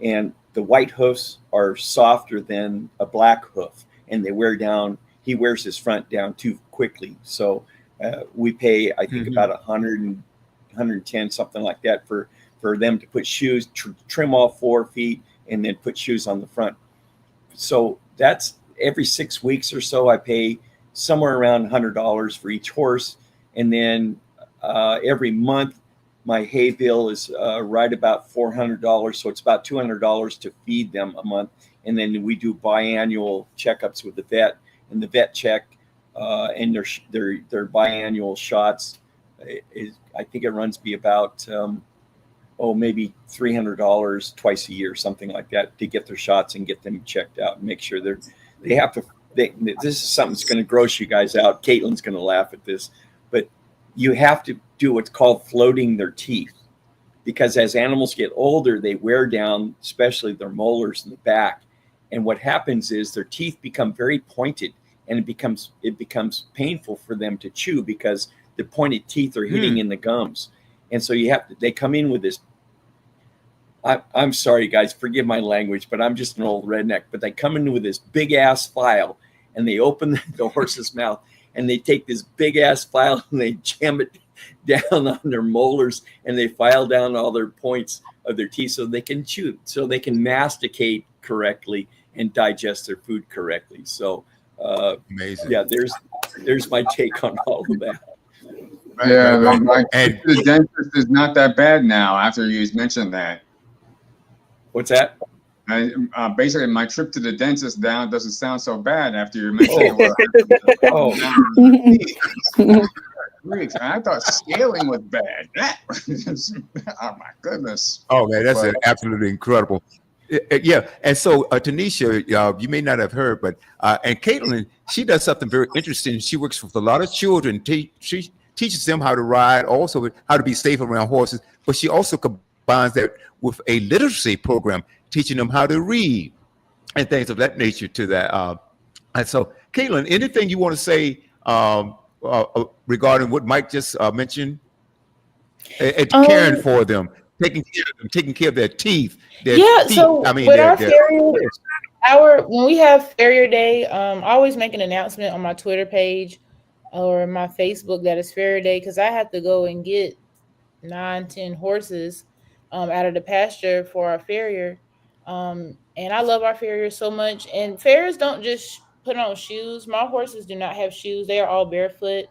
and the white hoofs are softer than a black hoof, and they wear down. He wears his front down too quickly. So we pay, I think, about 110, something like that, for them to put shoes, trim all 4 feet, and then put shoes on the front. So that's every 6 weeks or so. I pay somewhere around $100 for each horse, and then every month my hay bill is right about $400. So it's about $200 to feed them a month, and then we do biannual checkups with the vet. And the vet check and their biannual shots is, I think it runs me about maybe $300 twice a year, something like that, to get their shots and get them checked out and make sure this is something that's going to gross you guys out. Caitlin's going to laugh at this, but you have to do what's called floating their teeth, because as animals get older, they wear down, especially their molars in the back. And what happens is their teeth become very pointed, and it becomes painful for them to chew because the pointed teeth are hitting in the gums. And so they come in with this. I'm sorry, guys, forgive my language, but I'm just an old redneck. But they come in with this big ass file, and they open the horse's mouth, and they take this big ass file and they jam it down on their molars, and they file down all their points of their teeth so they can chew, so they can masticate correctly and digest their food correctly. So amazing. Yeah, there's my take on all of that. Yeah, the dentist is not that bad now after you mentioned that. What's that? Basically, my trip to the dentist now doesn't sound so bad after you're mentioning what Oh. I thought scaling was bad. That was, oh my goodness. Oh man, that's But- absolutely incredible. Yeah, and so Tanisha, you may not have heard, but and Caitlin, she does something very interesting. She works with a lot of children. She teaches them how to ride, also how to be safe around horses. But she also combines that with a literacy program, teaching them how to read and things of that nature. To that, and so Caitlin, anything you want to say regarding what Mike just mentioned? And caring for them, taking care of their teeth. Their Yeah, feet, so I mean, with their, our their, farrier, when we have Farrier Day, I always make an announcement on my Twitter page or my Facebook that it's Farrier Day, because I have to go and get 9-10 horses out of the pasture for our farrier. And I love our farrier so much. And farriers don't just put on shoes. My horses do not have shoes. They are all barefoot.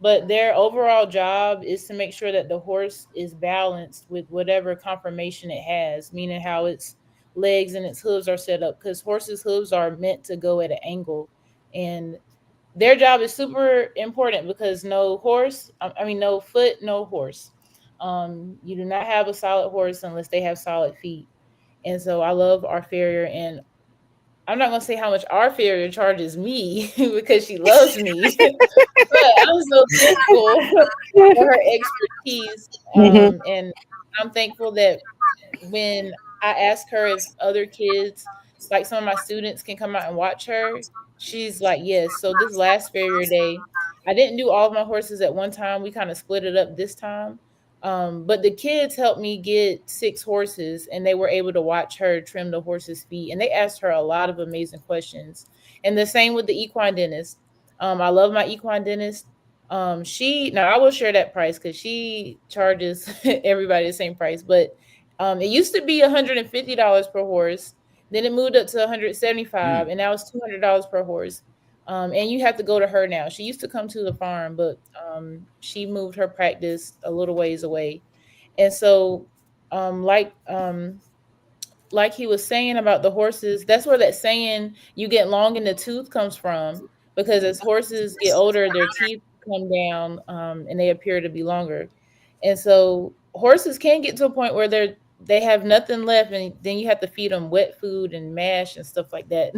But their overall job is to make sure that the horse is balanced with whatever conformation it has, meaning how its legs and its hooves are set up. Because horses' hooves are meant to go at an angle. And their job is super important because no foot, no horse. You do not have a solid horse unless they have solid feet. And so I love our farrier, and I'm not going to say how much our farrier charges me because she loves me, but I'm so thankful for her expertise. And I'm thankful that when I ask her if other kids, like some of my students, can come out and watch her, she's like, yes. So this last farrier day, I didn't do all of my horses at one time. We kind of split it up this time. But the kids helped me get 6 horses, and they were able to watch her trim the horses' feet. And they asked her a lot of amazing questions. And the same with the equine dentist. I love my equine dentist. I will share that price because she charges everybody the same price. But it used to be $150 per horse. Then it moved up to $175, and now it's $200 per horse. And you have to go to her now. She used to come to the farm, but she moved her practice a little ways away. And so, like he was saying about the horses, that's where that saying "you get long in the tooth" comes from. Because as horses get older, their teeth come down, and they appear to be longer. And so, horses can get to a point where they have nothing left, and then you have to feed them wet food and mash and stuff like that.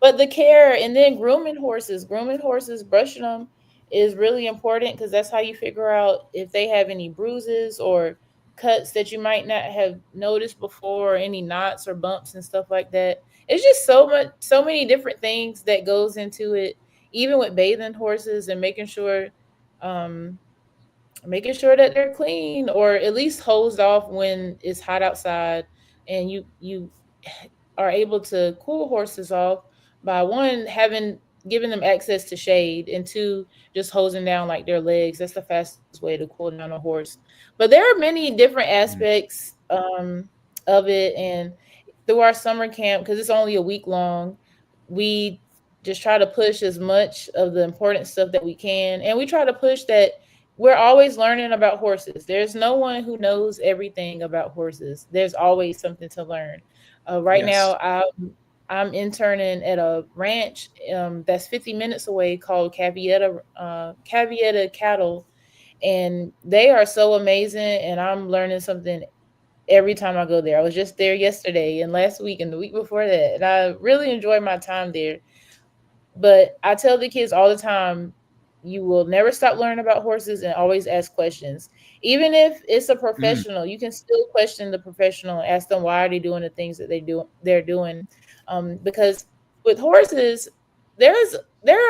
But the care, and then grooming horses, brushing them is really important because that's how you figure out if they have any bruises or cuts that you might not have noticed before, or any knots or bumps and stuff like that. It's just so many different things that goes into it, even with bathing horses and making sure that they're clean or at least hosed off when it's hot outside, and you are able to cool horses off by one, giving them access to shade, and two, just hosing down like their legs. That's the fastest way to cool down a horse. But there are many different aspects of it, and through our summer camp, because it's only a week long, we just try to push as much of the important stuff that we can, and we try to push that we're always learning about horses. There's no one who knows everything about horses. There's always something to learn. Right now, I'm interning at a ranch that's 50 minutes away called Cavietta Cattle, and they are so amazing, and I'm learning something every time I go there. I was just there yesterday and last week and the week before that, and I really enjoy my time there. But I tell the kids all the time, you will never stop learning about horses and always ask questions. Even if it's a professional, you can still question the professional and ask them why are they doing the things that they're doing. Because with horses, there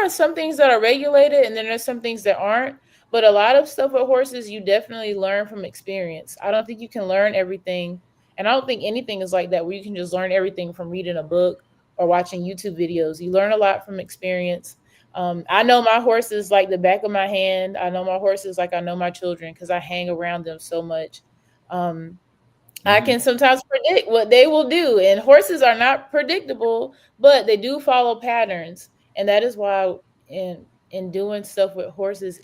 are some things that are regulated and then there's some things that aren't. But a lot of stuff with horses, you definitely learn from experience. I don't think you can learn everything. And I don't think anything is like that where you can just learn everything from reading a book or watching YouTube videos. You learn a lot from experience. I know my horses like the back of my hand. I know my horses like I know my children because I hang around them so much. I can sometimes predict what they will do, and horses are not predictable, but they do follow patterns. And that is why in doing stuff with horses,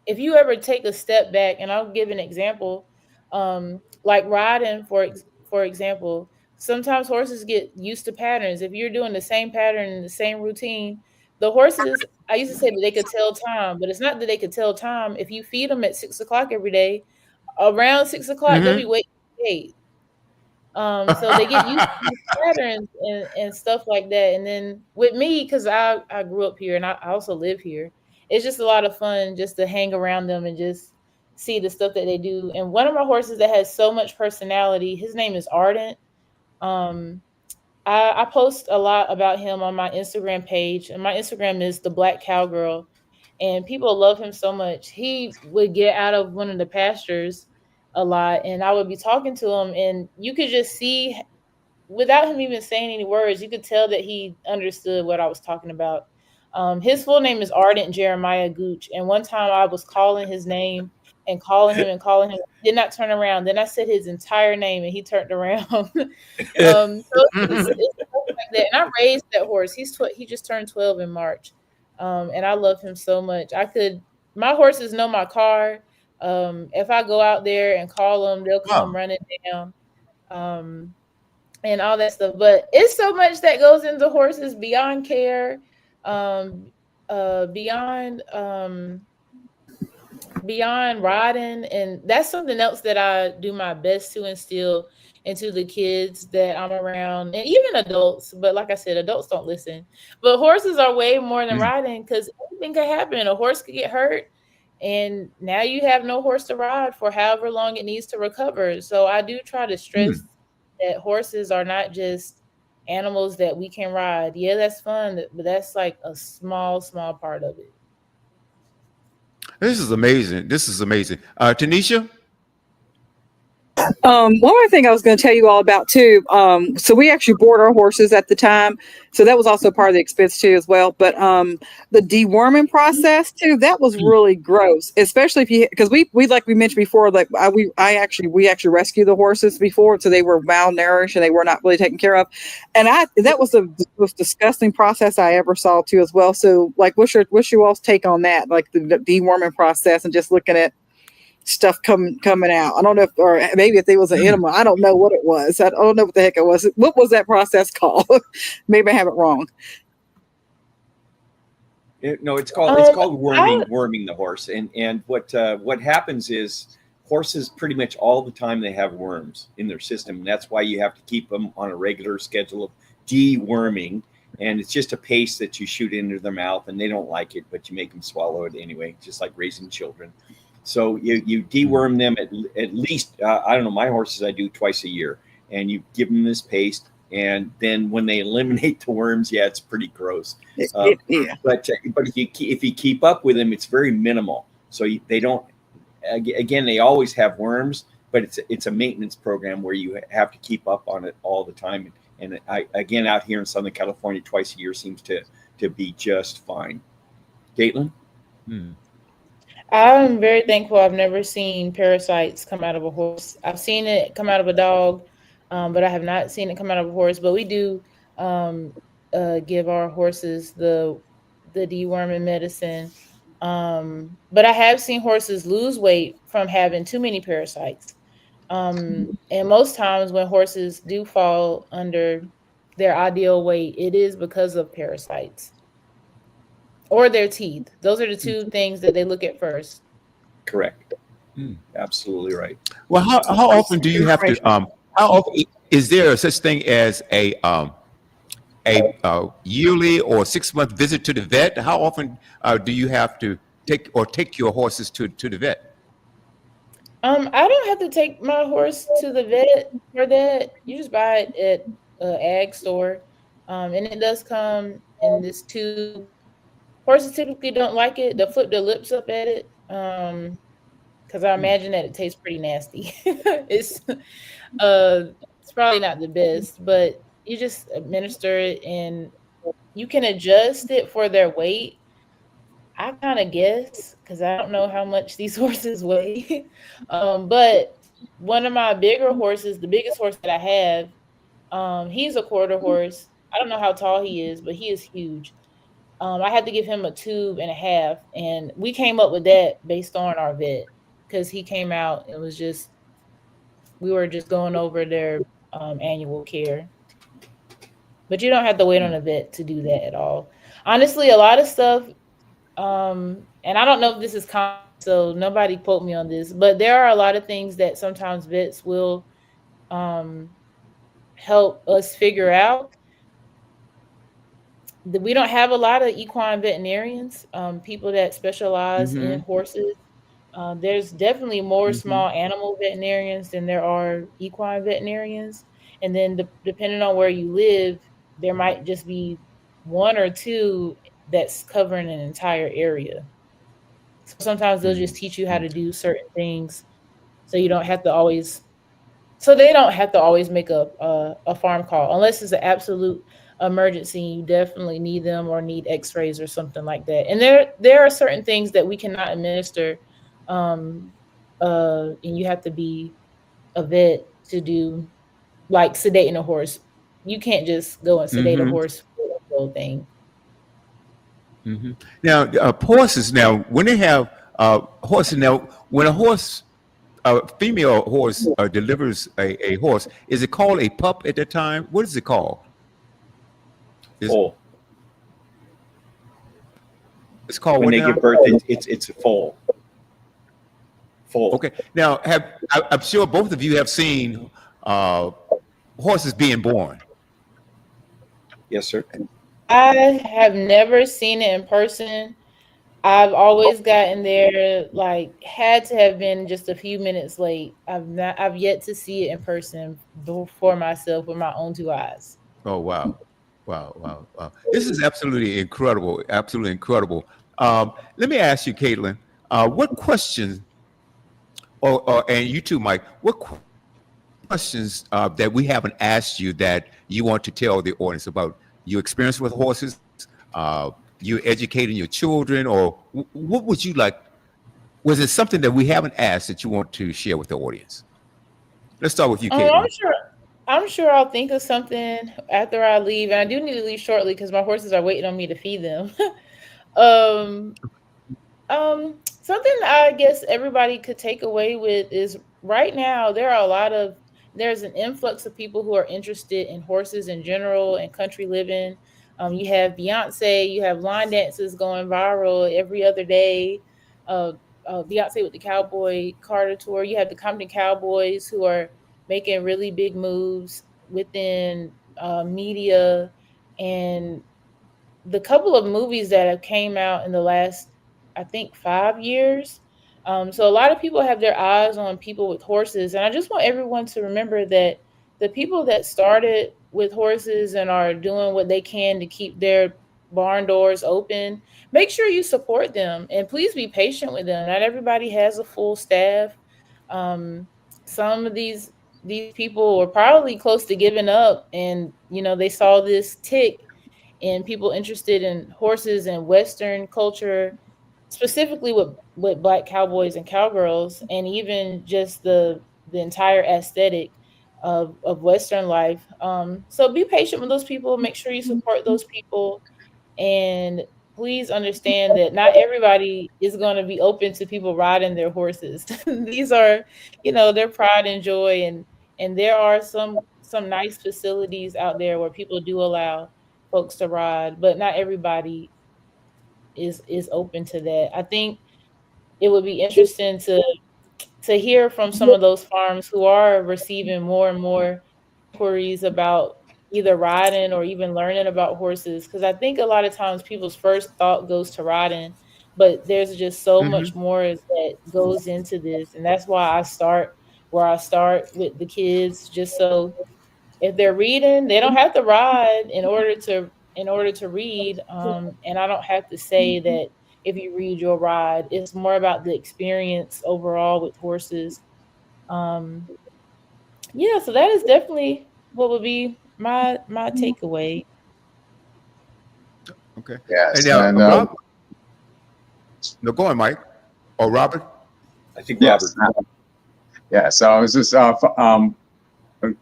if you ever take a step back, and I'll give an example, like riding, for for example, sometimes horses get used to patterns. If you're doing the same pattern and the same routine, the horses, I used to say that they could tell time, but it's not that they could tell time. If you feed them at 6 o'clock every day, around 6 o'clock, they'll be Mm-hmm. waiting for 8. So they get used to these patterns and stuff like that. And then with me, because I grew up here and I also live here, it's just a lot of fun just to hang around them and just see the stuff that they do. And one of my horses that has so much personality, his name is Ardent. Um, I post a lot about him on my Instagram page, and my Instagram is the Black Cowgirl, and people love him so much. He would get out of one of the pastures a lot, and I would be talking to him, and you could just see, without him even saying any words, you could tell that he understood what I was talking about. His full name is Ardent Jeremiah Gooch, and one time I was calling his name and calling him, did not turn around. Then I said his entire name, and he turned around. So it's stuff like that. And I raised that horse. He just turned 12 in March, and I love him so much. My horses know my car. If I go out there and call them, they'll come Wow. running down. And all that stuff. But it's so much that goes into horses beyond care, beyond riding, and that's something else that I do my best to instill into the kids that I'm around, and even adults. But like I said, adults don't listen. But horses are way more than riding, because anything could happen. A horse could get hurt, and now you have no horse to ride for however long it needs to recover. So I do try to stress that horses are not just animals that we can ride. Yeah, that's fun, but that's like a small part of it. This is amazing. Tanisha? One other thing I was going to tell you all about too. So we actually board our horses at the time, so that was also part of the expense too as well. But the deworming process too, that was really gross, especially if you, because we like we mentioned before, like we actually rescued the horses before, so they were malnourished and they were not really taken care of, and that was the most disgusting process I ever saw too as well. So like, what's your all's take on that? Like the deworming process and just looking at stuff coming out. I don't know or maybe if there was an enema. I don't know what it was. I don't know what the heck it was. What was that process called? Maybe I have it wrong. No, it's called worming the horse. And what happens is horses pretty much all the time they have worms in their system. And that's why you have to keep them on a regular schedule of deworming. And it's just a paste that you shoot into their mouth, and they don't like it, but you make them swallow it anyway, just like raising children. So you deworm them at least, I don't know, my horses I do twice a year, and you give them this paste, and then when they eliminate the worms, yeah, it's pretty gross. Yeah. But if you keep up with them, it's very minimal. So they don't. Again, they always have worms, but it's a maintenance program where you have to keep up on it all the time. And again, out here in Southern California, twice a year seems to be just fine. Caitlin? I'm very thankful I've never seen parasites come out of a horse. I've seen it come out of a dog, but I have not seen it come out of a horse. But we do give our horses the deworming medicine. But I have seen horses lose weight from having too many parasites. And most times when horses do fall under their ideal weight, it is because of parasites or their teeth. Those are the two things that they look at first. Correct. Absolutely right. Well, how often do you have to? How often is there such thing as a yearly or 6-month visit to the vet? How often do you have to take your horses to the vet? I don't have to take my horse to the vet for that. You just buy it at an ag store, and it does come in this tube. Horses typically don't like it. They'll flip their lips up at it, because I imagine that it tastes pretty nasty. It's probably not the best, but you just administer it, and you can adjust it for their weight. I kind of guess, because I don't know how much these horses weigh. But one of my bigger horses, the biggest horse that I have, he's a quarter horse. I don't know how tall he is, but he is huge. I had to give him a tube and a half, and we came up with that based on our vet, because he came out, it was just, we were just going over their annual care. But you don't have to wait on a vet to do that at all. Honestly, a lot of stuff, and I don't know if this is common, so nobody quote me on this, but there are a lot of things that sometimes vets will um, help us figure out. We don't have a lot of equine veterinarians, people that specialize in Mm-hmm. horses. There's definitely more Mm-hmm. small animal veterinarians than there are equine veterinarians. And then depending on where you live, there might just be one or two that's covering an entire area. So sometimes they'll just teach you how Mm-hmm. to do certain things so you don't have to always so they don't have to always make a farm call unless it's an absolute emergency. You definitely need them or need X-rays or something like that. And there are certain things that we cannot administer, um, and you have to be a vet to do, like sedating a horse. You can't just go and sedate a Mm-hmm. horse for the whole thing. Mm-hmm. Now, horses. Now, when they have horses. Now, when a female horse delivers a horse, is it called a pup at that time? What is it called? Is Foal. it's called When what they now? give birth, it's a foal. Foal. Okay. Now, I'm sure both of you have seen horses being born. Yes, sir. I have never seen it in person. I've always gotten there, like had to have been just a few minutes late. I've yet to see it in person for myself with my own two eyes. Oh wow, wow, wow, wow! This is absolutely incredible, absolutely incredible. Let me ask you, Caitlin, what questions, and you too, Mike, what questions that we haven't asked you that you want to tell the audience about your experience with horses, you educating your children, or what would you like? Was it something that we haven't asked that you want to share with the audience? Let's start with you, Caitlin. I'm sure. I'm sure I'll think of something after I leave, and I do need to leave shortly because my horses are waiting on me to feed them. um, Something I guess everybody could take away with is right now there's an influx of people who are interested in horses in general and country living. You have Beyonce, you have line dances going viral every other day. Uh, Beyonce with the Cowboy Carter tour. You have the Compton Cowboys who are making really big moves within media, and the couple of movies that have came out in the last, I think, 5 years. So a lot of people have their eyes on people with horses, and I just want everyone to remember that the people that started with horses and are doing what they can to keep their barn doors open, make sure you support them and please be patient with them. Not everybody has a full staff. Um, some of these people were probably close to giving up, and they saw this tick and people interested in horses and Western culture, specifically with Black cowboys and cowgirls, and even just the entire aesthetic of Western life. So be patient with those people. Make sure you support those people, and please understand that not everybody is going to be open to people riding their horses. These are, their pride and joy, and there are some nice facilities out there where people do allow folks to ride, but not everybody is open to that. I think it would be interesting to hear from some of those farms who are receiving more and more inquiries about either riding or even learning about horses, because I think a lot of times people's first thought goes to riding, but there's just so Mm-hmm. much more that goes into this, and that's why I start where I start with the kids, just so if they're reading, they don't have to ride in order to read. And I don't have to say that if you read, you'll ride. It's more about the experience overall with horses. Um, yeah, so that is definitely what would be my takeaway. Okay. And Yes, now, and Rob, no, go on, Mike or Robert. I think Robert. yes, yeah. So I was just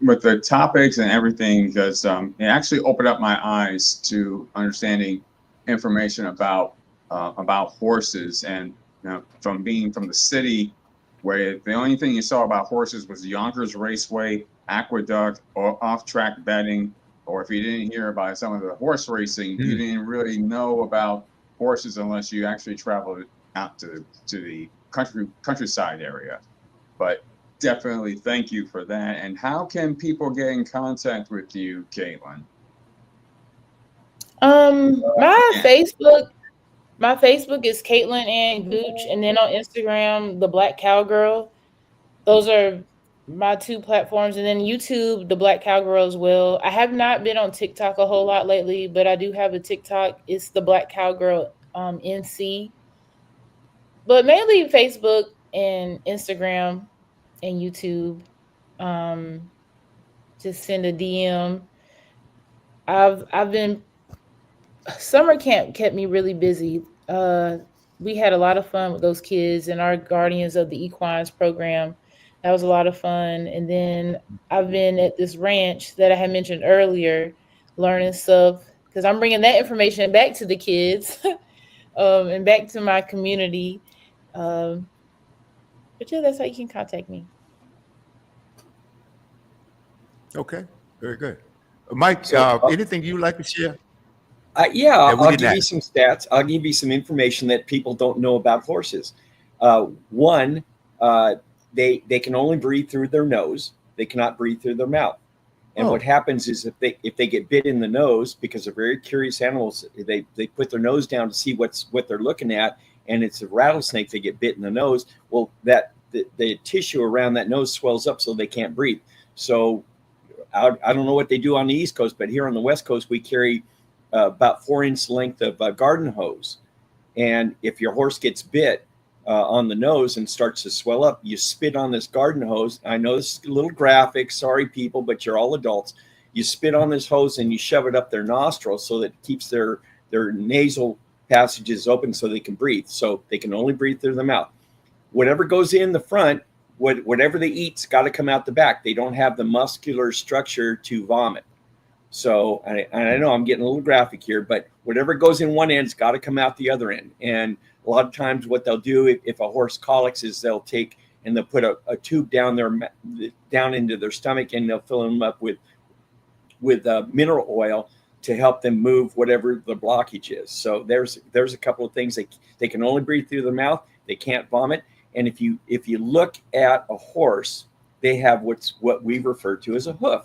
with the topics and everything because it actually opened up my eyes to understanding information about horses and from being from the city where the only thing you saw about horses was the Yonkers Raceway aqueduct or off-track betting, or if you didn't hear about some of the horse racing, you didn't really know about horses unless you actually traveled out to the countryside area. But definitely thank you for that. And how can people get in contact with you, Caitlin? My Facebook is Caitlin Ann Gooch, and then on Instagram, The Black Cowgirl. Those are my two platforms, and then YouTube, The Black Cowgirl as well. I have not been on TikTok a whole lot lately, but I do have a TikTok. It's The Black Cowgirl NC, but mainly Facebook and Instagram and YouTube. Just send a DM. I've been summer camp kept me really busy. We had a lot of fun with those kids and our Guardians of the Equines program. That was a lot of fun. And then I've been at this ranch that I had mentioned earlier, learning stuff, because I'm bringing that information back to the kids and back to my community. But yeah, that's how you can contact me. Okay, very good. Mike, anything you'd like to share? Yeah, That we I'll didn't give you ask. some stats. I'll give you some information that people don't know about horses. One, they can only breathe through their nose. They cannot breathe through their mouth. And what happens is if they get bit in the nose, because they're very curious animals, they put their nose down to see what they're looking at, and it's a rattlesnake. They get bit in the nose. Well, the tissue around that nose swells up, so they can't breathe. So I don't know what they do on the East Coast, but here on the West Coast, we carry about 4-inch length of garden hose. And if your horse gets bit on the nose and starts to swell up, you spit on this garden hose. I know this is a little graphic, sorry people, but you're all adults. You spit on this hose and you shove it up their nostrils so that it keeps their nasal passages open so they can breathe. So they can only breathe through the mouth. Whatever goes in the front, whatever they eat's got to come out the back. They don't have the muscular structure to vomit. So I know I'm getting a little graphic here, but whatever goes in one end's got to come out the other end. And a lot of times what they'll do if a horse colics is they'll take and they'll put a tube down into their stomach, and they'll fill them up with mineral oil to help them move whatever the blockage is. So there's a couple of things. They can only breathe through the mouth. They can't vomit. And if you look at a horse, they have what we refer to as a hoof.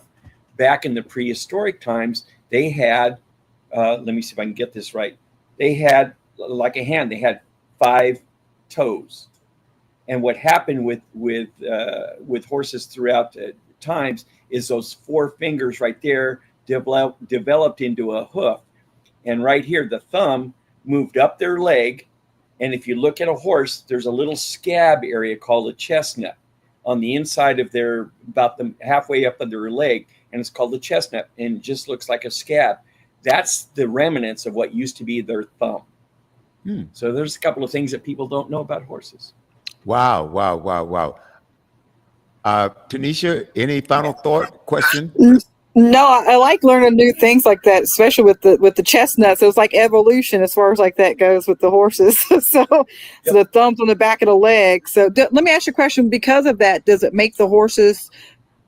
Back in the prehistoric times, they had, let me see if I can get this right. They had, like a hand, they had 5 toes. And what happened with horses throughout times is those 4 fingers right there developed into a hoof. And right here, the thumb moved up their leg. And if you look at a horse, there's a little scab area called a chestnut on the inside of about halfway up of their leg. And it's called the chestnut, and it just looks like a scab. That's the remnants of what used to be their thumb. So there's a couple of things that people don't know about horses. Wow. Tanisha, any final thought, question? No, I like learning new things like that, especially with the chestnuts. It was like evolution as far as like that goes with the horses. So the thumbs on the back of the leg. So let me ask you a question. Because of that, does it make the horses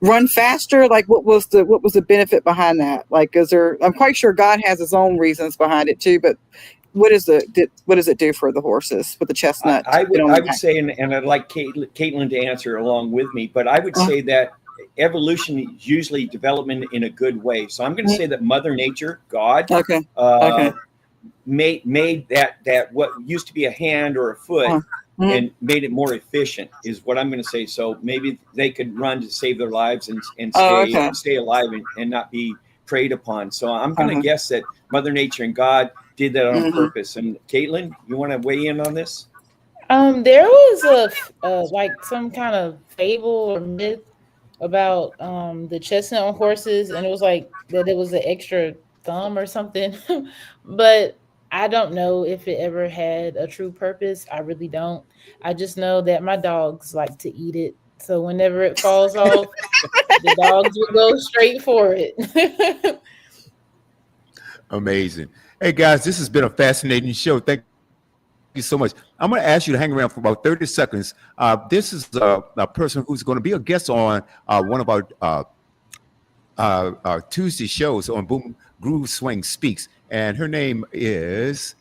run faster? Like what was the benefit behind that? Like, I'm quite sure God has his own reasons behind it too, but what does it do for the horses with the chestnut? I would say, and I'd like Caitlin to answer along with me, but I would say that evolution is usually development in a good way. So I'm going to say that Mother Nature, God, made that what used to be a hand or a foot and made it more efficient, is what I'm going to say. So maybe they could run to save their lives and stay alive and not be preyed upon. So I'm going to guess that Mother Nature and God did that on purpose. And Caitlin, you want to weigh in on this? There was like some kind of fable or myth about the chestnut on horses, and it was like that it was an extra thumb or something. But I don't know if it ever had a true purpose. I really don't. I just know that my dogs like to eat it. So whenever it falls off, the dogs will go straight for it. Amazing. Hey guys, this has been a fascinating show. Thank you so much. I'm going to ask you to hang around for about 30 seconds. This is a person who's going to be a guest on one of our Tuesday shows on Boom Groove Swing Speaks, and her name is.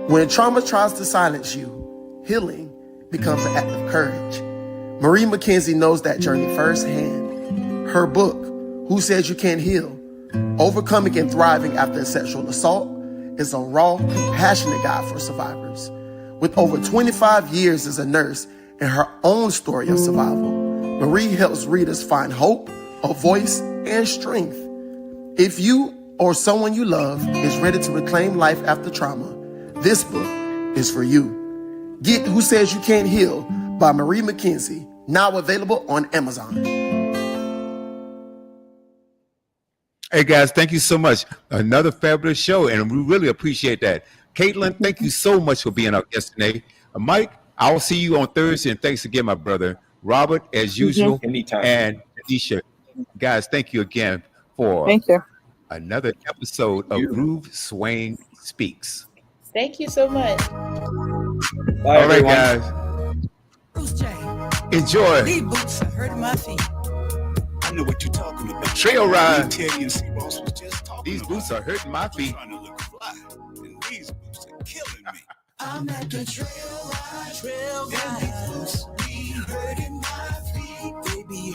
When trauma tries to silence you, healing becomes an act of courage. Marie McKenzie knows that journey firsthand. Her book, Who Says You Can't Heal? Overcoming and Thriving After a Sexual Assault, is a raw, compassionate guide for survivors. With over 25 years as a nurse and her own story of survival, Marie helps readers find hope, a voice, and strength. If you or someone you love is ready to reclaim life after trauma, this book is for you. Get Who Says You Can't Heal by Marie McKenzie, now available on Amazon. Hey guys, thank you so much. Another fabulous show, and we really appreciate that. Caitlin, thank you so much for being our guest today. Mike, I'll see you on Thursday, and thanks again, my brother. Robert, as usual, Anytime. and Anisha. Guys, thank you again for Thank you. another episode of Groove Swing Speaks. Thank you so much. Bye, All right, everyone. guys, Bruce J. enjoy. These boots are hurting my feet. I know what you're talking about. Trail ride. Teddy and C. Ross was just talking These about boots are hurting my feet. trying to look fly, and these boots are killing me. I'm at the trail ride. Trail ride. Be hurting my